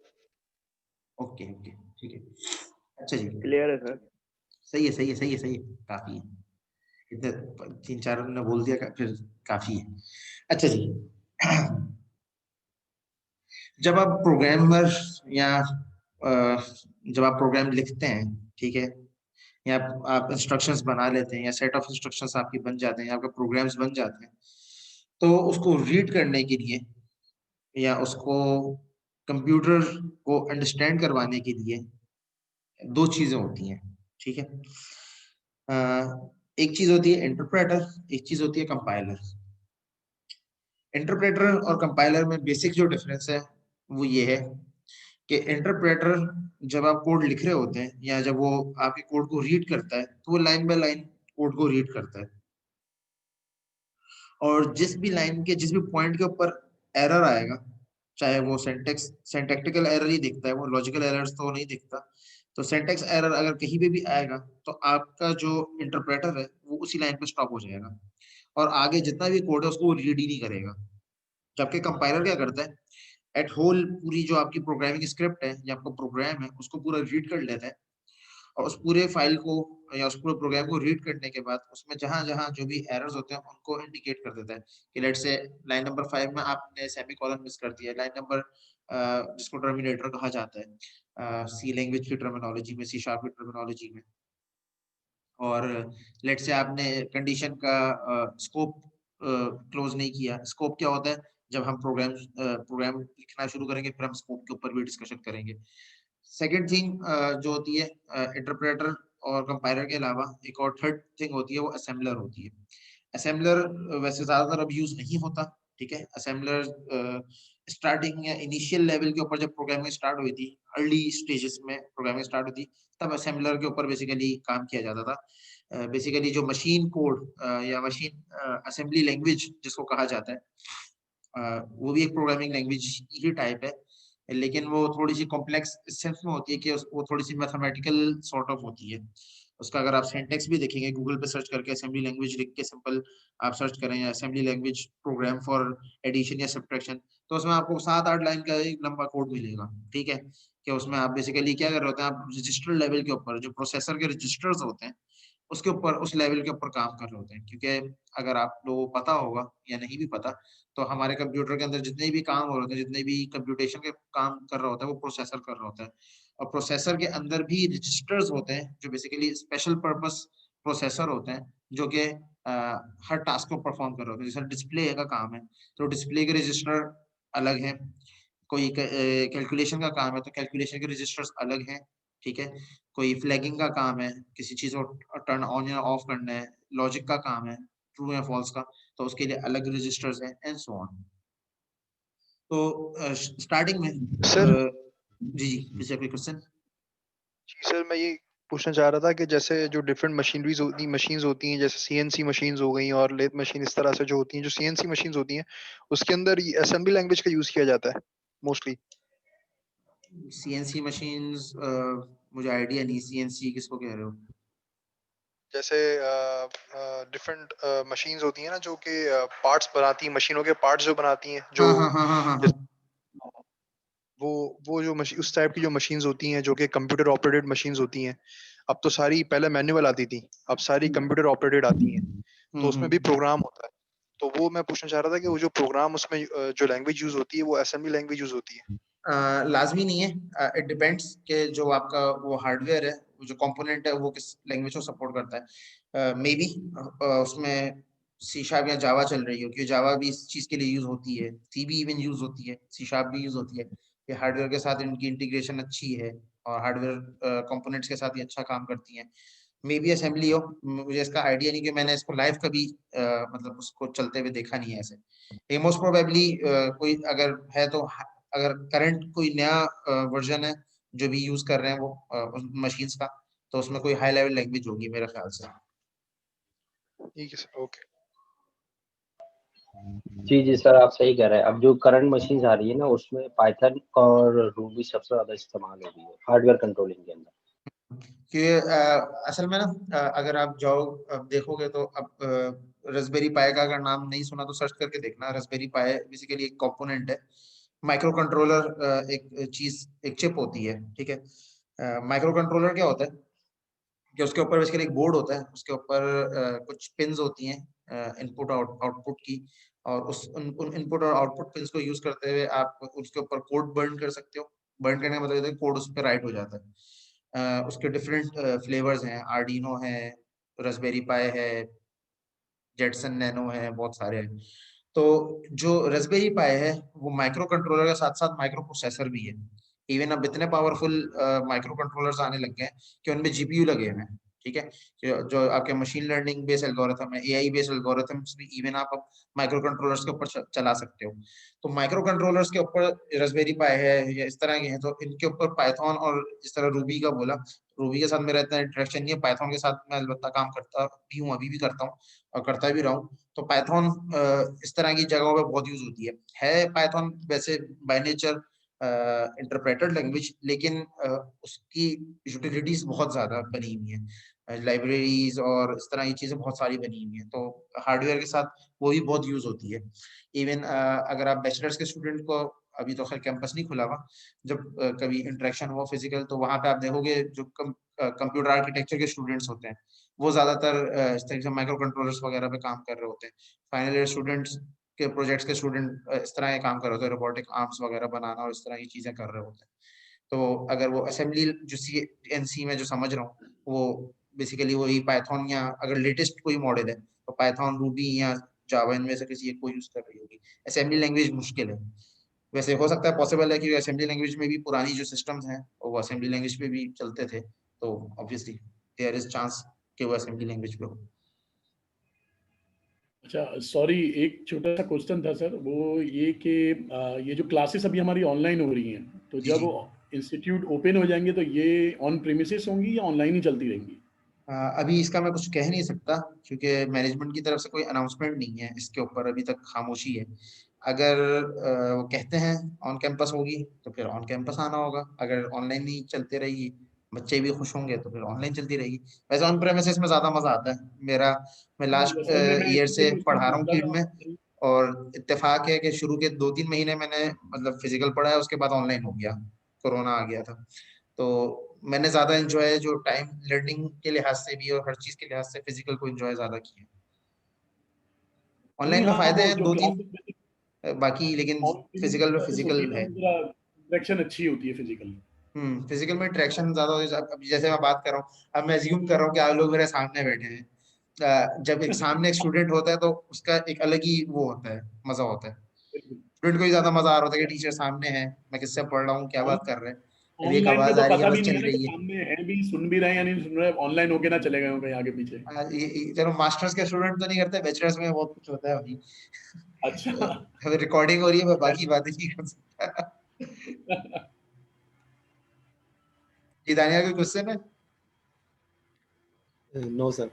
Speaker 1: ओके ओके ठीक है। अच्छा जी,
Speaker 6: क्लियर है सर।
Speaker 1: सही है सही है सही है सही है, काफी है, इतने 3-4 ने बोल दिया फिर काफी है। अच्छा जी, जब आप प्रोग्रामर या जब आप प्रोग्राम लिखते हैं, ठीक है, या आप इंस्ट्रक्शंस बना लेते हैं या सेट ऑफ इंस्ट्रक्शंस आपकी बन जाते हैं, आपके प्रोग्राम्स बन जाते हैं, तो उसको रीड करने के लिए या उसको कंप्यूटर को अंडरस्टैंड करवाने के लिए दो चीजें होती हैं, ठीक है। एक चीज होती है इंटरप्रेटर, एक चीज होती है कंपाइलर। इंटरप्रेटर और कंपाइलर में बेसिक जो डिफरेंस है वो ये है कि इंटरप्रेटर जब आप कोड लिख रहे होते हैं या जब वो आपके कोड को रीड करता है तो वो लाइन बाय लाइन कोड को रीड करता है, और जिस भी लाइन के जिस भी पॉइंट के ऊपर एरर आएगा, चाहे वो सिंटैक्टिकल एरर ही दिखता है, वो लॉजिकल एरर्स तो नहीं दिखता, तो सिंटैक्स एरर अगर कहीं पे भी आएगा तो आपका जो इंटरप्रेटर है वो उसी लाइन पे स्टॉप हो जाएगा और आगे जितना भी कोड है उसको रीड ही नहीं करेगा। जबकि कंपाइलर क्या करता है, एट होल पूरी जो आपकी प्रोग्रामिंग स्क्रिप्ट है या आपका प्रोग्राम है उसको पूरा रीड कर लेता है, और उस पूरे फाइल को या उस पूरे प्रोग्राम को रीड करने के बाद उसमें जहां जहां जो भी एरर्स होते हैं उनको इंडिकेट कर देता है कि लेट्स से लाइन नंबर 5 में आपने सेमीकोलन मिस कर दिया, लाइन नंबर जिसको टर्मिनेटर कहा जाता है सी लैंग्वेज की टर्मिनोलॉजी में, सी शार्प की टर्मिनोलॉजी में, और लेट्स से आपने कंडीशन का स्कोप क्लोज नहीं किया। स्कोप क्या होता है, जब हम प्रोग्राम लिखना शुरू करेंगे फिर हम स्कोप के ऊपर भी डिस्कशन करेंगे। सेकंड थिंग जो होती है इंटरप्रेटर और कंपाइलर के अलावा एक और थर्ड थिंग होती है, वो असेंबलर होती है। असेंबलर वैसे ज्यादातर अब यूज नहीं होता, ठीक है। असेंबलर स्टार्टिंग या इनिशियल लेवल के ऊपर जब प्रोग्रामिंग स्टार्ट हुई थी, अर्ली स्टेजेस में प्रोग्रामिंग स्टार्ट हुई थी, तब असेंबलर के ऊपर बेसिकली काम किया जाता था। बेसिकली जो मशीन कोड या मशीन असेंबली लैंग्वेज जिसको कहा जाता है, वो भी एक प्रोग्रामिंग लैंग्वेज ही टाइप है, लेकिन वो थोड़ी सी कॉम्प्लेक्स इस सेंस में होती है कि वो थोड़ी सी मैथमेटिकल सॉर्ट ऑफ होती है। उसका अगर आप सिंटैक्स भी देखेंगे गूगल पे सर्च करके असेंबली लैंग्वेज लिख के सिंपल आप सर्च करें या assembly language program for addition या सब्ट्रैक्शन, तो उसमें आपको 7-8 लाइन का एक लंबा कोड मिलेगा, ठीक है। कि उसमें आप बेसिकली क्या कर रहे होते हैं, आप रजिस्टर लेवल के ऊपर जो प्रोसेसर के रजिस्टर्स होते हैं उसके ऊपर, उस लेवल के ऊपर काम कर रहे होते हैं। क्योंकि अगर आप लोगों को पता होगा या नहीं भी पता, तो हमारे कंप्यूटर के अंदर जितने भी काम हो रहे होते हैं, जितने भी कंप्यूटेशन के काम कर रहा होता है, वो प्रोसेसर कर रहा होता है, और प्रोसेसर के अंदर भी रजिस्टर्स होते हैं जो बेसिकली स्पेशल पर्पस प्रोसेसर होते हैं, जो कि हर टास्क को परफॉर्म कर रहे होते हैं। जैसे डिस्प्ले का काम है तो डिस्प्ले के रजिस्टर अलग हैं, कोई कैलकुलेशन का काम है तो कैलकुलेशन के रजिस्टर्स अलग हैं, ठीक है। कोई फ्लैगिंग का काम है, किसी चीज को टर्न ऑन या ऑफ करना है, लॉजिक का काम है, ट्रू या फॉल्स का, तो उसके लिए अलग रजिस्टर्स हैं एंड सो ऑन। तो स्टार्टिंग में
Speaker 2: सर
Speaker 1: जी जी कोई क्वेश्चन?
Speaker 2: जी सर, मैं ये पूछना चाह रहा था कि जैसे जो डिफरेंट मशीन्स होती हैं, जैसे सीएनसी मशीन्स हो गई और लेथ मशीन, इस तरह से जो होती हैं, जो सीएनसी मशीन्स होती हैं, उसके अंदर असेंबली लैंग्वेज का यूज किया जाता है मोस्टली।
Speaker 1: सीएनसी मशीन्स मुझे आइडिया नहीं, सीएनसी किसको कह रहे हो?
Speaker 2: जैसे डिफरेंट मशीन्स होती हैं ना, जो कि पार्ट्स बनाती हैं, मशीनों के पार्ट्स जो बनाती हैं, जो
Speaker 1: हाँ हाँ हाँ हाँ हाँ
Speaker 2: जैसे वो जो मशीन, उस टाइप की जो मशीन्स होती हैं जो कि कंप्यूटर ऑपरेटेड मशीन्स होती हैं। अब तो सारी, पहले मैनुअल आती थी, अब सारी कंप्यूटर ऑपरेटेड आती हैं, तो उसमें भी प्रोग्राम होता है। तो वो मैं पूछना चाह रहा था कि वो जो प्रोग्राम, उसमें जो लैंग्वेज यूज होती है वो असेंबली लैंग्वेज यूज होती है।
Speaker 1: लाजमी नहीं है, इट डिपेंड्स कि जो आपका वो हार्डवेयर है, वो जो कंपोनेंट है वो किस लैंग्वेज को सपोर्ट करता है। मे बी उसमें सी शार्प या जावा चल रही हो, क्योंकि जावा भी इस चीज के लिए यूज होती है, सी भी इवन यूज होती है, सी शार्प भी यूज होती है, कि हार्डवेयर के साथ इनकी इंटीग्रेशन अच्छी है और हार्डवेयर कंपोनेंट्स के साथ ही अच्छा काम करती हैं। मे बी असेंबली हो, मुझे इसका आइडिया नहीं कि मैंने इसको लाइव कभी मतलब उसको चलते हुए देखा नहीं है ऐसे। ये मोस्ट प्रोबेबली कोई अगर है तो, अगर करंट कोई नया वर्जन है जो भी यूज कर रहे हैं वो मशीन्स का, तो उसमें कोई हाई लेवल लैंग्वेज होगी मेरे ख्याल से।
Speaker 2: ठीक है सर, ओके।
Speaker 3: जी जी सर, आप सही कह रहे हैं। अब जो करंट मशीन आ रही है ना, उसमें पाइथन और रूबी सबसे ज्यादा इस्तेमाल हो रही है हार्डवेयर कंट्रोलिंग के अंदर।
Speaker 1: कि असल में ना अगर आप जाओ अब देखोगे तो अब रास्पबेरी पाई का अगर नाम नहीं सुना तो सर्च करके देखना। रास्पबेरी पाई बेसिकली एक कंपोनेंट है। माइक्रो कंट्रोलर एक चीज एक चिप होती है, ठीक है। माइक्रो कंट्रोलर क्या होता है कि उसके ऊपर बेसिकली एक बोर्ड होता है, उसके ऊपर कुछ पिन्स होती हैं इनपुट आउटपुट की, और उन इनपुट और आउटपुट पिन्स को यूज करते हुए आप उसके ऊपर कोड बर्न कर सकते हो। बर्न करने का मतलब है कोड उस पर राइट हो जाता है। उसके डिफरेंट फ्लेवर्स हैं, आर्डिनो है, रास्पबेरी पाई है, जेटसन नैनो है, बहुत सारे हैं। तो जो रास्पबेरी पाई है वो माइक्रो कंट्रोलर के साथ साथ माइक्रो प्रोसेसर भी है। इवन अब इतने पावरफुल माइक्रो कंट्रोलर्स आने लग गए हैं कि उनमें जीपीयू लगे हुए हैं, ठीक है। जो आपके मशीन लर्निंग बेस्ड एल्गोरिथम है, एआई बेस्ड एल्गोरिथम्स भी इवन आप अब माइक्रो कंट्रोलर्स के ऊपर चला सकते हो। तो माइक्रो कंट्रोलर्स के ऊपर रास्पबेरी पाई है या इस तरह के हैं, तो इनके ऊपर पाइथन और जिस तरह रूबी का बोला, रूबी के साथ मेरा इतना इंटरेक्शन नहीं है। पाइथन के साथ मैं अलबत्ता काम करता भी हूँ, अभी भी करता हूँ और करता भी रहा हूँ। तो पाइथन इस तरह की जगहों पे बहुत यूज होती है पाइथन वैसे बाय नेचर इंटरप्रेटेड लैंग्वेज, लेकिन उसकी यूटिलिटीज बहुत ज्यादा बनी हुई है, लाइब्रेरीज और इस तरह की चीजें बहुत सारी बनी हुई हैं। तो हार्डवेयर के साथ वो भी बहुत यूज होती है। इवन अगर आप बैचलर्स के स्टूडेंट को, अभी तो खैर कैंपस नहीं खुला हुआ, जब कभी इंटरेक्शन हुआ फिजिकल तो वहां पे आप देखोगे जो कंप्यूटर आर्किटेक्चर के स्टूडेंट्स होते हैं वो ज्यादातर इस तरह से माइक्रो कंट्रोलर्स वगैरह पे काम कर रहे होते हैं। फाइनल ईयर स्टूडेंट्स के प्रोजेक्ट्स के स्टूडेंट इस तरह के काम कर रहे होते हैं, रोबोटिक आर्म्स वगैरह बनाना और इस तरह की चीजें कर रहे होते हैं। तो अगर वो असेंबली जो CNC में जो समझ रहा हूँ वो बेसिकली वही पाइथन, या अगर लेटेस्ट कोई मॉडल है तो पाइथन, रूबी या जावा इनमें से किसी एक को यूज कर रही होगी। असेंबली लैंग्वेज मुश्किल है। वैसे हो सकता है पॉसिबल है कि असेंबली लैंग्वेज में भी पुरानी जो सिस्टम्स हैं वो असेंबली लैंग्वेज पे भी चलते थे, तो ऑब्वियसली देयर इज चांस कि वो असेंबली लैंग्वेज पे हो।
Speaker 5: अच्छा सॉरी, एक छोटा सा क्वेश्चन था सर, वो ये कि ये जो क्लासेस अभी हमारी ऑनलाइन हो रही हैं, तो
Speaker 1: जी
Speaker 5: जब
Speaker 1: जी।
Speaker 5: इंस्टीट्यूट ओपन हो जाएंगे तो ये ऑन प्रीमिसेस होंगी या ऑनलाइन ही चलती रहेंगी?
Speaker 1: अभी इसका मैं कुछ कह नहीं सकता क्योंकि मैनेजमेंट की तरफ से कोई अनाउंसमेंट नहीं है इसके ऊपर, अभी तक खामोशी है। अगर वो कहते हैं ऑन कैंपस होगी तो फिर ऑन कैंपस आना होगा, अगर ऑनलाइन नहीं चलती रहेगी, बच्चे भी खुश होंगे तो फिर ऑनलाइन चलती रहेगी। वैसे ऑन प्रेमिसेस में ज्यादा मजा आता है मेरा। मैं लास्ट
Speaker 5: असल में मैं
Speaker 1: ईयर से
Speaker 5: इसीलिए क्वेश्चन
Speaker 1: पढ़ा रहा
Speaker 5: पूछ
Speaker 1: हूँ
Speaker 5: रहा
Speaker 1: फील्ड में,
Speaker 5: था।
Speaker 1: और इत्तेफाक है कि शुरू के 2-3 महीने मैंने मतलब फिजिकल पढ़ा है, उसके बाद ऑनलाइन हो गया, कोरोना आ गया था। तो मैंने ज्यादा एंजॉय जो टाइम लर्निंग के लिहाज से भी और हर चीज के लिहाज से फिजिकल को एंजॉय ज्यादा किया।
Speaker 5: नहीं
Speaker 1: ऑनलाइन में
Speaker 5: हाँ,
Speaker 1: फायदे
Speaker 5: वो
Speaker 1: हैं
Speaker 5: जो
Speaker 1: 2-3
Speaker 5: क्लासेस
Speaker 1: बाकी, लेकिन
Speaker 5: ऑन
Speaker 1: फिजिकल में
Speaker 5: क्लासेस होती
Speaker 1: फिजिकल
Speaker 5: है ना,
Speaker 1: है।
Speaker 5: वो जरा इंटरेक्शन अच्छी होती है फिजिकल।
Speaker 1: फिजिकल में इंटरेक्शन ज्यादा हो। अब जैसे मैं बात कर रहा हूँ, अब मैं अज्यूम कर रहा हूँ कि आप लोग मेरे सामने बैठे हैं। जब एक सामने एक स्टूडेंट होता है तो उसका एक अलग ही वो होता है, मजा होता है। स्टूडेंट को ही ज्यादा मजा आ रहा होता है कि टीचर सामने है, मैं किससे पढ़ रहा हूँ, क्या बात कर रहे हैं, अब एक
Speaker 5: ऑनलाइन में
Speaker 1: आवाज
Speaker 5: तो
Speaker 1: आ रही है,
Speaker 5: पता भी
Speaker 1: बस
Speaker 5: नहीं है
Speaker 1: चल
Speaker 5: ना कि
Speaker 1: रही है।
Speaker 5: सामने है भी, सुन भी रहे हैं या नहीं सुन रहे, ऑनलाइन होके ना चले गए हो कहीं आगे पीछे।
Speaker 1: चलो मास्टर्स के स्टूडेंट तो नहीं करते, बैचलर्स में बहुत कुछ होता है अभी।
Speaker 5: अच्छा।
Speaker 1: अभी रिकॉर्डिंग हो रही है, मैं बाकी बातें नहीं कर सकता। जी दानिया, कोई क्वेश्चन है?
Speaker 4: No sir.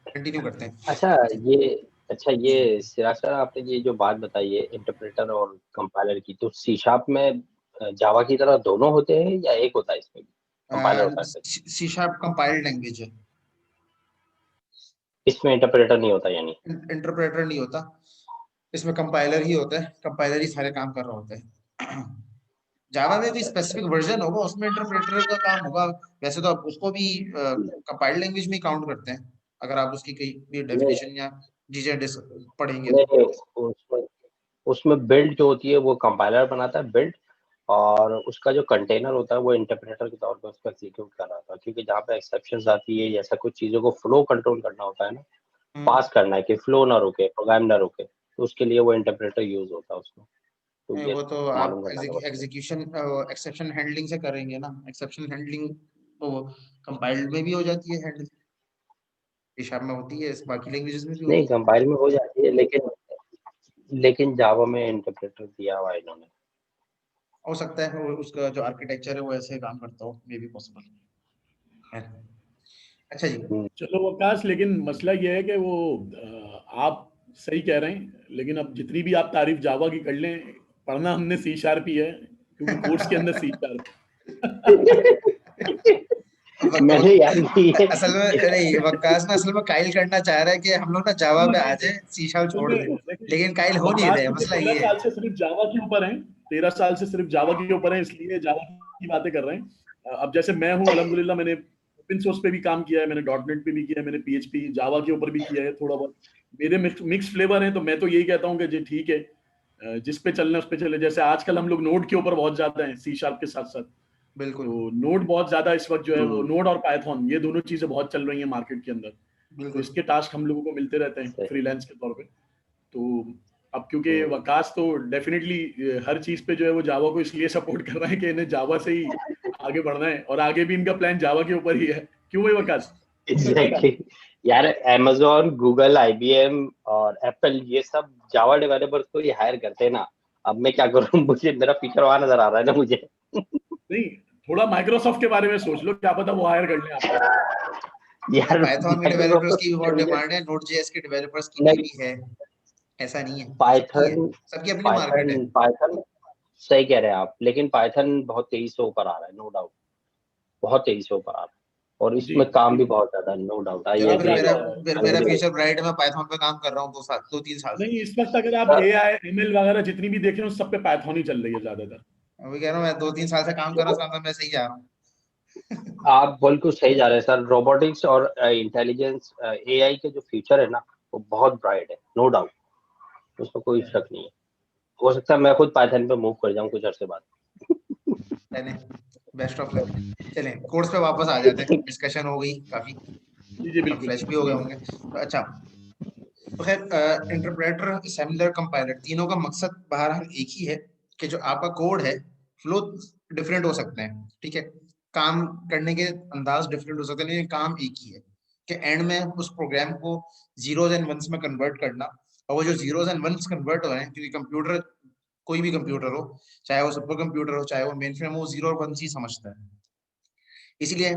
Speaker 1: कंटिन्यू करते हैं।
Speaker 3: अच्छा ये सिराज सर, आपने ये जो बात बताई है इंटरप्रेटर और कंपाइलर की, तो सी शार्प में जावा की तरह दोनों होते हैं या एक होता है इसमें भी कंपाइलर होता है सिर्फ?
Speaker 1: सी शार्प कंपाइल्ड लैंग्वेज है,
Speaker 3: इसमें इंटरप्रेटर नहीं होता यानी?
Speaker 1: इंटरप्रेटर नहीं होता इसमें, कंपाइलर ही होता है। कंपाइलर ही सारे काम कर रहा होता है। जावा में भी स्पेसिफिक वर्जन होगा, उसमें इंटरप्रेटर का काम होगा। वैसे तो आप उसको भी कंपाइल्ड लैंग्वेज में काउंट करते हैं, अगर आप उसकी कहीं भी
Speaker 3: नहीं
Speaker 1: डेफिनेशन या चीजें पढ़ेंगे तो।
Speaker 3: नहीं, उसमें उसमें बिल्ड जो होती है वो कंपाइलर बनाता है बिल्ड, और उसका जो कंटेनर होता है वो इंटरप्रेटर के तौर पर उसको एग्जीक्यूट कर रहा था, क्योंकि जहाँ पे एक्सेप्शंस आती है या ऐसा कुछ चीजों को फ्लो कंट्रोल करना होता है ना, पास करना है कि फ्लो ना रुके, प्रोग्राम ना रुके, तो उसके लिए वो इंटरप्रेटर यूज होता है उसमें। तो ये
Speaker 1: वो तो
Speaker 3: मालूम
Speaker 1: आप
Speaker 3: करना था बस।
Speaker 1: एग्जीक्यूशन एक्सेप्शन हैंडलिंग से करेंगे ना। एक्सेप्शन हैंडलिंग तो कंपाइल्ड में भी हो जाती है हैंडल, हिसाब में होती है, बाकी लैंग्वेजेस में भी
Speaker 3: नहीं,
Speaker 1: होती है।
Speaker 3: कंपाइल में हो जाती है, लेकिन जावा में इंटरप्रेटर दिया हुआ है इन्होंने।
Speaker 1: हो सकता है उसका जो आर्किटेक्चर है वो ऐसे काम करता हो, मे बी पॉसिबल है। अच्छा जी।
Speaker 3: हम्म।
Speaker 5: चलो वकाश, लेकिन मसला ये है कि वो आप सही कह रहे हैं, लेकिन अब जितनी भी आप तारीफ जावा की कर लें, पढ़ना हमने सी शार्प ही है, क्योंकि कोर्स के अंदर सी शार्प।
Speaker 3: मैंने याद नहीं है।
Speaker 1: असल में नहीं, वकास ना असल में काइल करना चाह रहा है कि हम लोग ना जावा पे आ जाए, सी शार्प छोड़ दें, लेकिन काइल हो नहीं रहे, मसला ये
Speaker 5: 13
Speaker 1: है।
Speaker 5: साल से सिर्फ जावा के ऊपर हैं, 13 साल से सिर्फ जावा के ऊपर हैं, इसलिए जावा की बातें कर रहे हैं। अब जैसे मैं हूँ अल्हम्दुलिल्लाह, मैंने ओपन सोर्स पे भी काम किया है, मैंने डॉटनेट पे भी किया है, मैंने पीएचपी जावा के ऊपर भी किया है थोड़ा बहुत। मेरे मिक्स फ्लेवर हैं, तो मैं तो यही कहता हूँ कि जी ठीक है, जिस पे चलना उस पे चले। जैसे आजकल हम लोग नोड के ऊपर बहुत ज्यादा हैं, सी शार्प के साथ साथ,
Speaker 1: बिल्कुल
Speaker 5: तो नोड बहुत ज्यादा इस वक्त जो है वो
Speaker 3: हम्म,
Speaker 5: नोड और पाइथन, ये दोनों चीजें बहुत चल रही हैं मार्केट के अंदर। तो
Speaker 1: बिल्कुल।
Speaker 5: इसके टास्क हम लोगों को मिलते रहते हैं
Speaker 3: सही।
Speaker 5: फ्रीलांस के तौर पे। तो अब क्योंकि
Speaker 3: हम्म,
Speaker 5: वकास तो डेफिनेटली हर चीज पे जो है वो जावा को इसलिए सपोर्ट कर रहा है कि इन्हें जावा से ही आगे बढ़ना है, और आगे भी इनका प्लान जावा के ऊपर ही है। क्यों भाई वकास?
Speaker 3: एग्जैक्टली। यार amazon, गूगल, IBM और एप्पल ये सब जावा डेवलपर्स को ही हायर करते हैं ना। अब मैं क्या करूं, मुझे मेरा फ्यूचर वहां नजर आ रहा है ना मुझे।
Speaker 5: नहीं, थोड़ा माइक्रोसॉफ्ट के बारे में सोच लो, क्या पता वो हायर कर ले आपको।
Speaker 3: यार
Speaker 1: पाइथन के डेवलपर्स की भी बहुत
Speaker 3: मुझे
Speaker 1: डिमांड है, नोड जेएस के डेवलपर्स की
Speaker 3: नहीं,
Speaker 1: भी है, ऐसा नहीं है, सबकी है,
Speaker 3: पाइथन
Speaker 1: सबकी अपनी मार्केट है।
Speaker 3: पाइथन पाइथन सही कह रहे हैं आप, लेकिन पाइथन बहुत तेजी से ऊपर आ रहा है, नो डाउट, बहुत तेजी से ऊपर आ रहा है, और
Speaker 5: जी
Speaker 3: इसमें काम भी बहुत ज्यादा, नो डाउट, आई
Speaker 1: जनाब,
Speaker 5: अगर
Speaker 3: एग्री।
Speaker 1: मेरा फ्यूचर ब्राइट है, मैं पाइथन पे काम कर रहा हूँ 2-3 साल से।
Speaker 5: नहीं, इस वक्त अगर आप AI ML वगैरह जितनी भी देखें उस सब पे पाइथन ही चल रही है ज्यादातर।
Speaker 1: अभी कह रहा हूँ मैं 2-3 साल से काम कर रहा हूँ, इसका मतलब मैं सही जा रहा हूँ।
Speaker 3: आप बिल्कुल सही जा रहे हैं सर। रोबोटिक्स और इंटेलिजेंस, AI के जो फ्यूचर है ना, वो बहुत ब्राइट है, नो डाउट, उसमें कोई शक नहीं है। हो सकता है मैं खुद पाइथन पे मूव कर जाऊं कुछ अर्से बाद।
Speaker 1: चलें, बेस्ट ऑफ लक। चलें कोर्स पे वापस आ जाते हैं, डिस्कशन हो गई काफी,
Speaker 5: जी जी
Speaker 1: अब
Speaker 5: बिल्कुल।
Speaker 1: फ्लैश भी हो गए होंगे तो अच्छा। तो खैर, इंटरप्रेटर, असेंबलर, कंपाइलर, तीनों का मकसद बहरहाल एक ही है कि जो आपका कोड है, फ्लो डिफरेंट हो सकते हैं, ठीक है, काम करने के अंदाज डिफरेंट हो सकते हैं, लेकिन काम एक ही है कि एंड में उस प्रोग्राम को जीरोज एंड वंस में कन्वर्ट करना। और वो जो जीरोज एंड वंस कन्वर्ट हो रहे हैं, क्योंकि कंप्यूटर, कोई भी कंप्यूटर हो, चाहे वो सुपर कंप्यूटर हो, चाहे वो मेन फ्रेम हो, वो जीरो और वंस ही समझता है। इसीलिए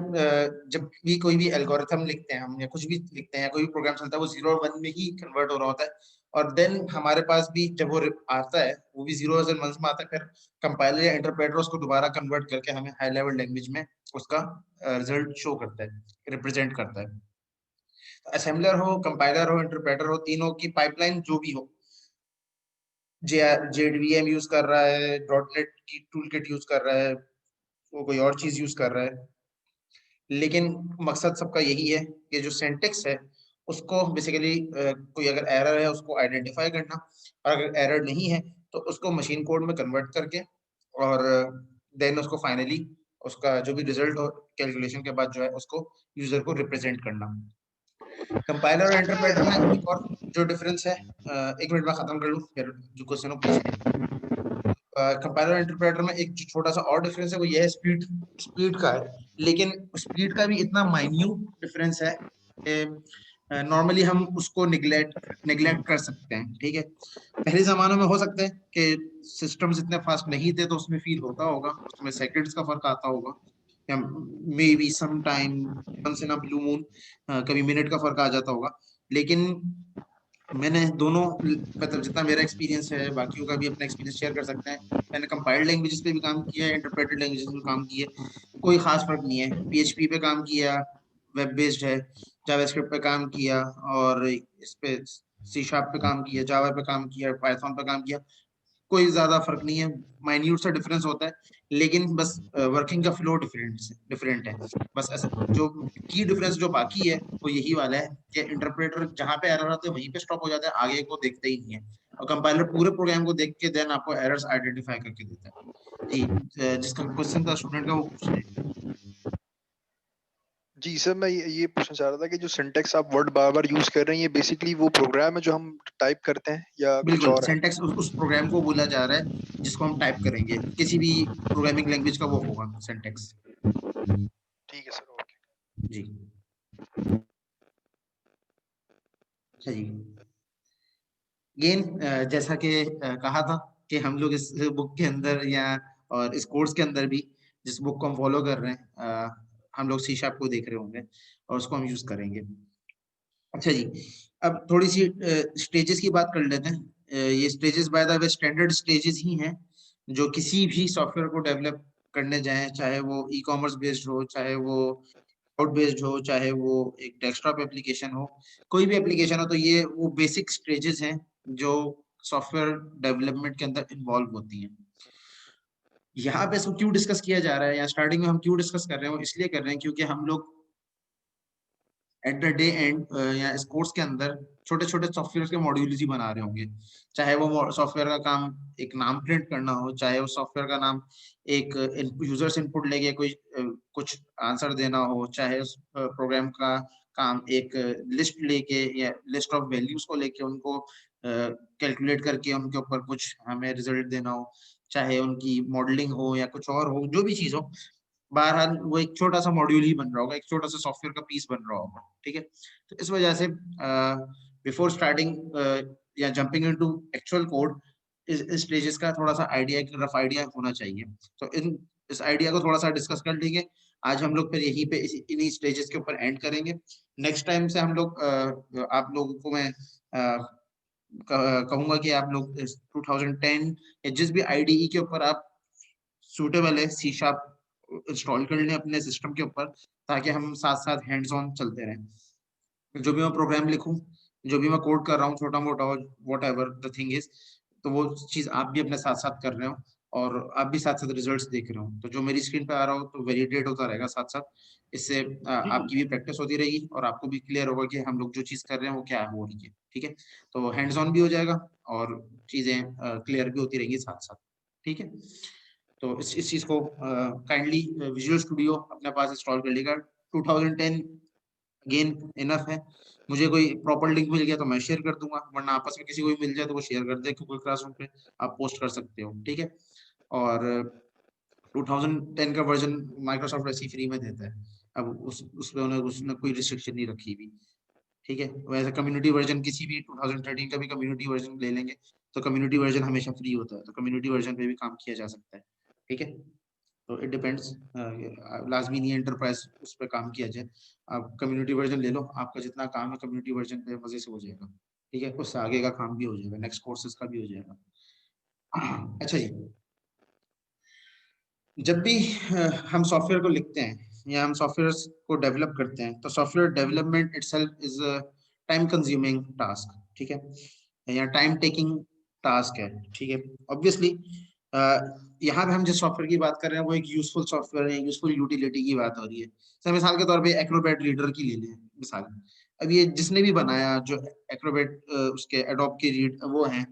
Speaker 1: जब भी कोई भी एल्गोरिथम लिखते हैं हम, या कुछ भी लिखते हैं, या कोई भी प्रोग्राम चलता है, वो जीरो और वन में ही कन्वर्ट हो रहा होता है। और देन हमारे पास भी जब वो आता है, वो भी जीरो एंड वंस में आता है, फिर कंपाइलर या इंटरप्रेटर उसको दोबारा कन्वर्ट करके हमें हाई लेवल लैंग्वेज में उसका रिजल्ट शो करता है, रिप्रेजेंट करता है। असेंबलर हो, कंपाइलर हो, इंटरप्रेटर हो, तीनों की पाइपलाइन जो भी हो, जेडवीएम यूज कर रहा है, डॉटनेट की टूल किट यूज कर रहा है, वो कोई और चीज यूज कर रहा है, लेकिन मकसद सबका यही है कि जो सिंटेक्स है उसको बेसिकली कोई अगर एरर है उसको आइडेंटिफाई करना, और अगर एरर नहीं है तो उसको मशीन कोड में कन्वर्ट करके, और देन उसको फाइनली उसका जो भी रिजल्ट हो कैलकुलेशन के बाद जो है उसको यूजर को रिप्रेजेंट करना। कंपाइलर और इंटरप्रेटर में एक और जो डिफरेंस है, 1 मिनट में खत्म कर लूँ फिर जो क्वेश्चन हो पूछ लें। कंपाइलर और इंटरप्रेटर में एक जो छोटा सा और डिफरेंस है, वो ये है स्पीड, स्पीड का है, लेकिन स्पीड का भी इतना माइन्यूट डिफरेंस है कि नॉर्मली हम उसको निगलेक्ट कर सकते हैं, ठीक है। पहले जमानों में हो सकता है कि सिस्टम्स इतने फास्ट नहीं थे, तो उसमें फील होता होगा, उसमें सेकंड्स का फर्क आता होगा, या may be some time once in a blue moon कभी मिनट का फर्क आ जाता होगा। लेकिन मैंने दोनों, मतलब जितना मेरा एक्सपीरियंस है, बाकियों का भी अपना एक्सपीरियंस शेयर कर सकते हैं। मैंने कंपाइल्ड लैंग्वेजेस पे भी काम किया है, इंटरप्रेटेड लैंग्वेजेस पे काम किया है, कोई खास फर्क नहीं है। पीएचपी पे काम किया, वेब बेस्ड है, जावास्क्रिप्ट पे काम किया, और इस पे सी शार्प पे काम किया, जावा पे काम किया, पाइथन पे काम किया, कोई ज्यादा फर्क नहीं है, माइन्यूट सा डिफरेंस होता है, लेकिन बस वर्किंग का फ्लो डिफरेंट है। बस ऐसा जो की डिफरेंस जो बाकी है वो यही वाला है कि इंटरप्रेटर जहां पे एरर आते हैं वहीं पे स्टॉप हो जाता है, आगे को देखते ही नहीं है, और कंपाइलर पूरे प्रोग्राम को देख के देन आपको एरर्स आइडेंटिफाई करके देता है। जी, जिसका क्वेश्चन था स्टूडेंट का वो पूछ ले।
Speaker 2: जी सर, मैं ये पूछना चाह रहा था कि जो सिंटेक्स आप वर्ड बार बार यूज कर रहे हैं, ये बेसिकली वो प्रोग्राम है जो हम टाइप करते हैं या कुछ
Speaker 1: बिल्कुल,
Speaker 2: और है?
Speaker 1: सिंटैक्स उस प्रोग्राम को बोला जा रहा है जिसको हम टाइप करेंगे, किसी भी प्रोग्रामिंग लैंग्वेज का वो होगा सिंटैक्स।
Speaker 2: ठीक है सर, ओके।
Speaker 1: जी, अच्छा जी। गेन, जैसा कि कहा था कि हम लोग इस बुक के अंदर, या और इस कोर्स के अंदर भी जिस बुक को हम फॉलो कर रहे हैं, हम लोग सी शार्प को देख रहे होंगे और उसको हम यूज करेंगे। अच्छा जी, अब थोड़ी सी स्टेजेस की बात कर लेते हैं। ये stages by the way standard stages ही हैं जो किसी भी सॉफ्टवेयर को डेवलप करने जाएं, चाहे वो ई कॉमर्स बेस्ड हो, चाहे वो क्लाउड बेस्ड हो, चाहे वो एक डेस्कटॉप एप्लीकेशन हो, कोई भी एप्लीकेशन हो, तो ये वो बेसिक स्टेजेस हैं जो सॉफ्टवेयर डेवलपमेंट के अंदर इन्वॉल्व होती हैं। यहाँ पे इसको क्यों डिस्कस किया जा रहा है या स्टार्टिंग में हम क्यों डिस्कस कर रहे हैं, वो इसलिए कर रहे हैं क्योंकि हम लोग एट द डे एंड या इस कोर्स के अंदर छोटे छोटे सॉफ्टवेयर के मॉड्यूल्स ही बना रहे होंगे। चाहे वो सॉफ्टवेयर का काम एक नाम प्रिंट करना हो, चाहे वो सॉफ्टवेयर का नाम एक यूजर्स इनपुट लेके कोई कुछ आंसर देना हो, चाहे उस प्रोग्राम का काम एक लिस्ट लेके या लिस्ट ऑफ वैल्यूज को लेके उनको कैलकुलेट करके उनके ऊपर कुछ हमें रिजल्ट देना हो, चाहे उनकी मॉडलिंग हो या कुछ और हो, जो भी चीज हो, बहरहाल वो एक छोटा सा मॉड्यूल ही बन रहा होगा, एक छोटा सा सॉफ्टवेयर का पीस बन रहा होगा। ठीक है, तो इस वजह से बिफोर स्टार्टिंग या जंपिंग इनटू एक्चुअल कोड, इस स्टेजेस का थोड़ा सा आइडिया, एक रफ आइडिया होना चाहिए। तो इस आइडिया को थोड़ा सा डिस्कस कर लेंगे आज हम लोग, फिर यहीं पे इन्हीं स्टेजेस के ऊपर एंड करेंगे। नेक्स्ट टाइम से हम लोग आप लोगों को मैं कहूंगा कि आप लोग 2010 या जिस भी आईडीई के ऊपर आप सूटेबल है C# इंस्टॉल कर लें अपने सिस्टम के ऊपर, ताकि हम साथ साथ हैंड्स ऑन चलते रहें। जो भी मैं प्रोग्राम लिखूं, जो भी मैं कोड कर रहा हूँ, छोटा मोटा हो, what ever the thing is, तो वो चीज आप भी अपने साथ साथ कर रहे हो और आप भी साथ साथ रिजल्ट्स देख रहे हो। तो जो मेरी स्क्रीन पे आ रहा हो तो वैलिडेट होता रहेगा साथ साथ, इससे आपकी भी प्रैक्टिस होती रहेगी और आपको भी क्लियर होगा कि हम लोग जो चीज कर रहे हैं वो क्या हो रही है। ठीक है, तो हैंड्स ऑन भी हो जाएगा और चीजें क्लियर भी होती रहेंगी साथ साथ। ठीक है, तो इस चीज को काइंडली विजुअल स्टूडियो अपने पास इंस्टॉल कर लेगा। 2010 अगेन इनफ है। मुझे कोई प्रॉपर लिंक मिल गया तो मैं शेयर कर दूंगा, वरना आपस में किसी को भी मिल जाए तो वो शेयर कर दे गूगल क्लासरूम पे, आप पोस्ट कर सकते हो। ठीक है, और 2010 का वर्जन माइक्रोसॉफ्ट ऐसी फ्री में देता है, अब उसमें उसने कोई रिस्ट्रिक्शन नहीं रखी भी। ठीक है, वैसे कम्युनिटी वर्जन किसी भी 2013 का भी कम्युनिटी वर्जन ले लेंगे तो कम्युनिटी वर्जन हमेशा फ्री होता है, तो कम्युनिटी वर्जन पे भी काम किया जा सकता है। ठीक है, तो इट डिपेंड्स, लाजमी नहीं एंटरप्राइज उस पर काम किया जाए। आप कम्युनिटी वर्जन ले लो, आपका जितना काम है कम्युनिटी वर्जन पे मजे से हो जाएगा। ठीक है, उससे आगे का काम भी हो जाएगा, नेक्स्ट कोर्सेज का भी हो जाएगा। अच्छा जी, जब भी हम सॉफ्टवेयर को लिखते हैं या हम सॉफ्टवेयर को डेवलप करते हैं, तो software development itself is a time consuming task. ठीक है, या टाइम टेकिंग टास्क है। ठीक है, ऑब्वियसली यहाँ पे हम जिस सॉफ्टवेयर की बात कर रहे हैं वो एक यूजफुल सॉफ्टवेयर है, यूजफुल यूटिलिटी की बात हो रही है। सर मिसाल के तौर पे एक्रोबैट रीडर की ले लें मिसाल। अब ये जिसने भी बनाया, जो एक्रोबैट उसके एडोब के रीड वो हैं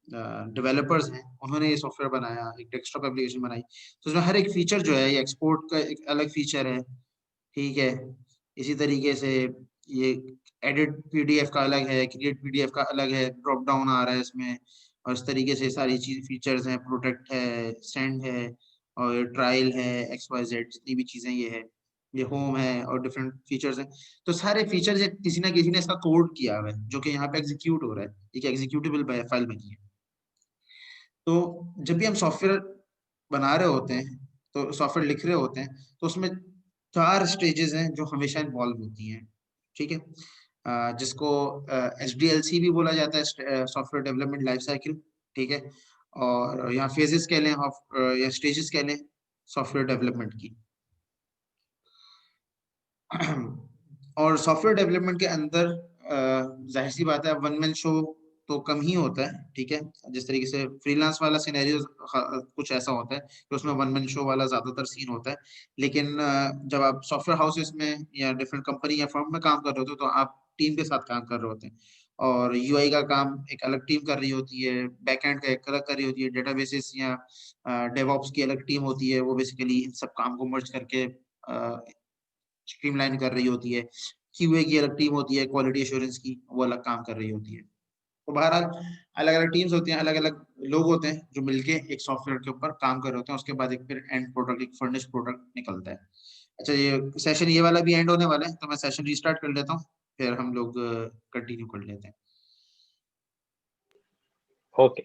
Speaker 1: डेवलपर्स हैं, उन्होंने ये सॉफ्टवेयर बनाया, एक डेस्कटॉप एप्लीकेशन बनाई, तो उसमें हर एक फीचर जो है, ये एक्सपोर्ट का एक अलग फीचर है। ठीक है, इसी तरीके से ये एडिट पीडीएफ का अलग है, क्रिएट पीडीएफ का अलग है, ड्रॉप डाउन आ रहा है इसमें, और इस तरीके से सारी चीज फीचर्स हैं, प्रोटेक्ट है, सेंड है, और ट्रायल है, XYZ जितनी भी चीजें ये है, ये होम है, और डिफरेंट फीचर्स हैं। तो सारे फीचर्स किसी ना किसी ने इसका कोड किया हुआ है, जो कि यहाँ पे एग्जीक्यूट हो रहा है, एक एग्जीक्यूटेबल फाइल बनी है। तो जब भी हम सॉफ्टवेयर बना रहे होते हैं, तो सॉफ्टवेयर लिख रहे होते हैं, तो उसमें 4 स्टेजेस हैं जो हमेशा इन्वॉल्व होती हैं। ठीक है, जिसको SDLC भी बोला जाता है, सॉफ्टवेयर डेवलपमेंट लाइफ साइकिल। ठीक है, और यहाँ फेजेस कह लें या स्टेजेस कह लें सॉफ्टवेयर डेवलपमेंट की। और सॉफ्टवेयर डेवलपमेंट के अंदर जाहिर सी बात है, वन मैन शो तो कम ही होता है। ठीक है, जिस तरीके से फ्रीलांस वाला सिनेरियो कुछ ऐसा होता है कि उसमें वन मैन शो वाला ज्यादातर सीन होता है, लेकिन जब आप सॉफ्टवेयर हाउसेस में या डिफरेंट कंपनी या फर्म में काम कर रहे होते हो, तो आप टीम के साथ काम कर रहे होते हैं, और यूआई का काम एक अलग टीम कर रही होती है, बैकएंड का एक अलग कर रही होती है, डेटाबेसेस या डेवऑप्स की अलग टीम होती है, वो बेसिकली इन सब काम को मर्ज करके स्ट्रीमलाइन कर रही होती है। क्यूए की अलग टीम होती है, क्वालिटी एश्योरेंस की, वो अलग काम कर रही होती है। तो बहरहाल अलग अलग टीम्स होती हैं, अलग अलग लोग होते हैं जो मिलके एक सॉफ्टवेयर के ऊपर काम कर रहे होते हैं, उसके बाद एक फिर एंड प्रोडक्ट, एक फर्निश्ड प्रोडक्ट निकलता है। अच्छा, ये सेशन ये वाला भी एंड होने वाला है, तो मैं सेशन रीस्टार्ट कर लेता हूँ, फिर हम लोग कंटिन्यू कर लेते हैं।
Speaker 3: ओके।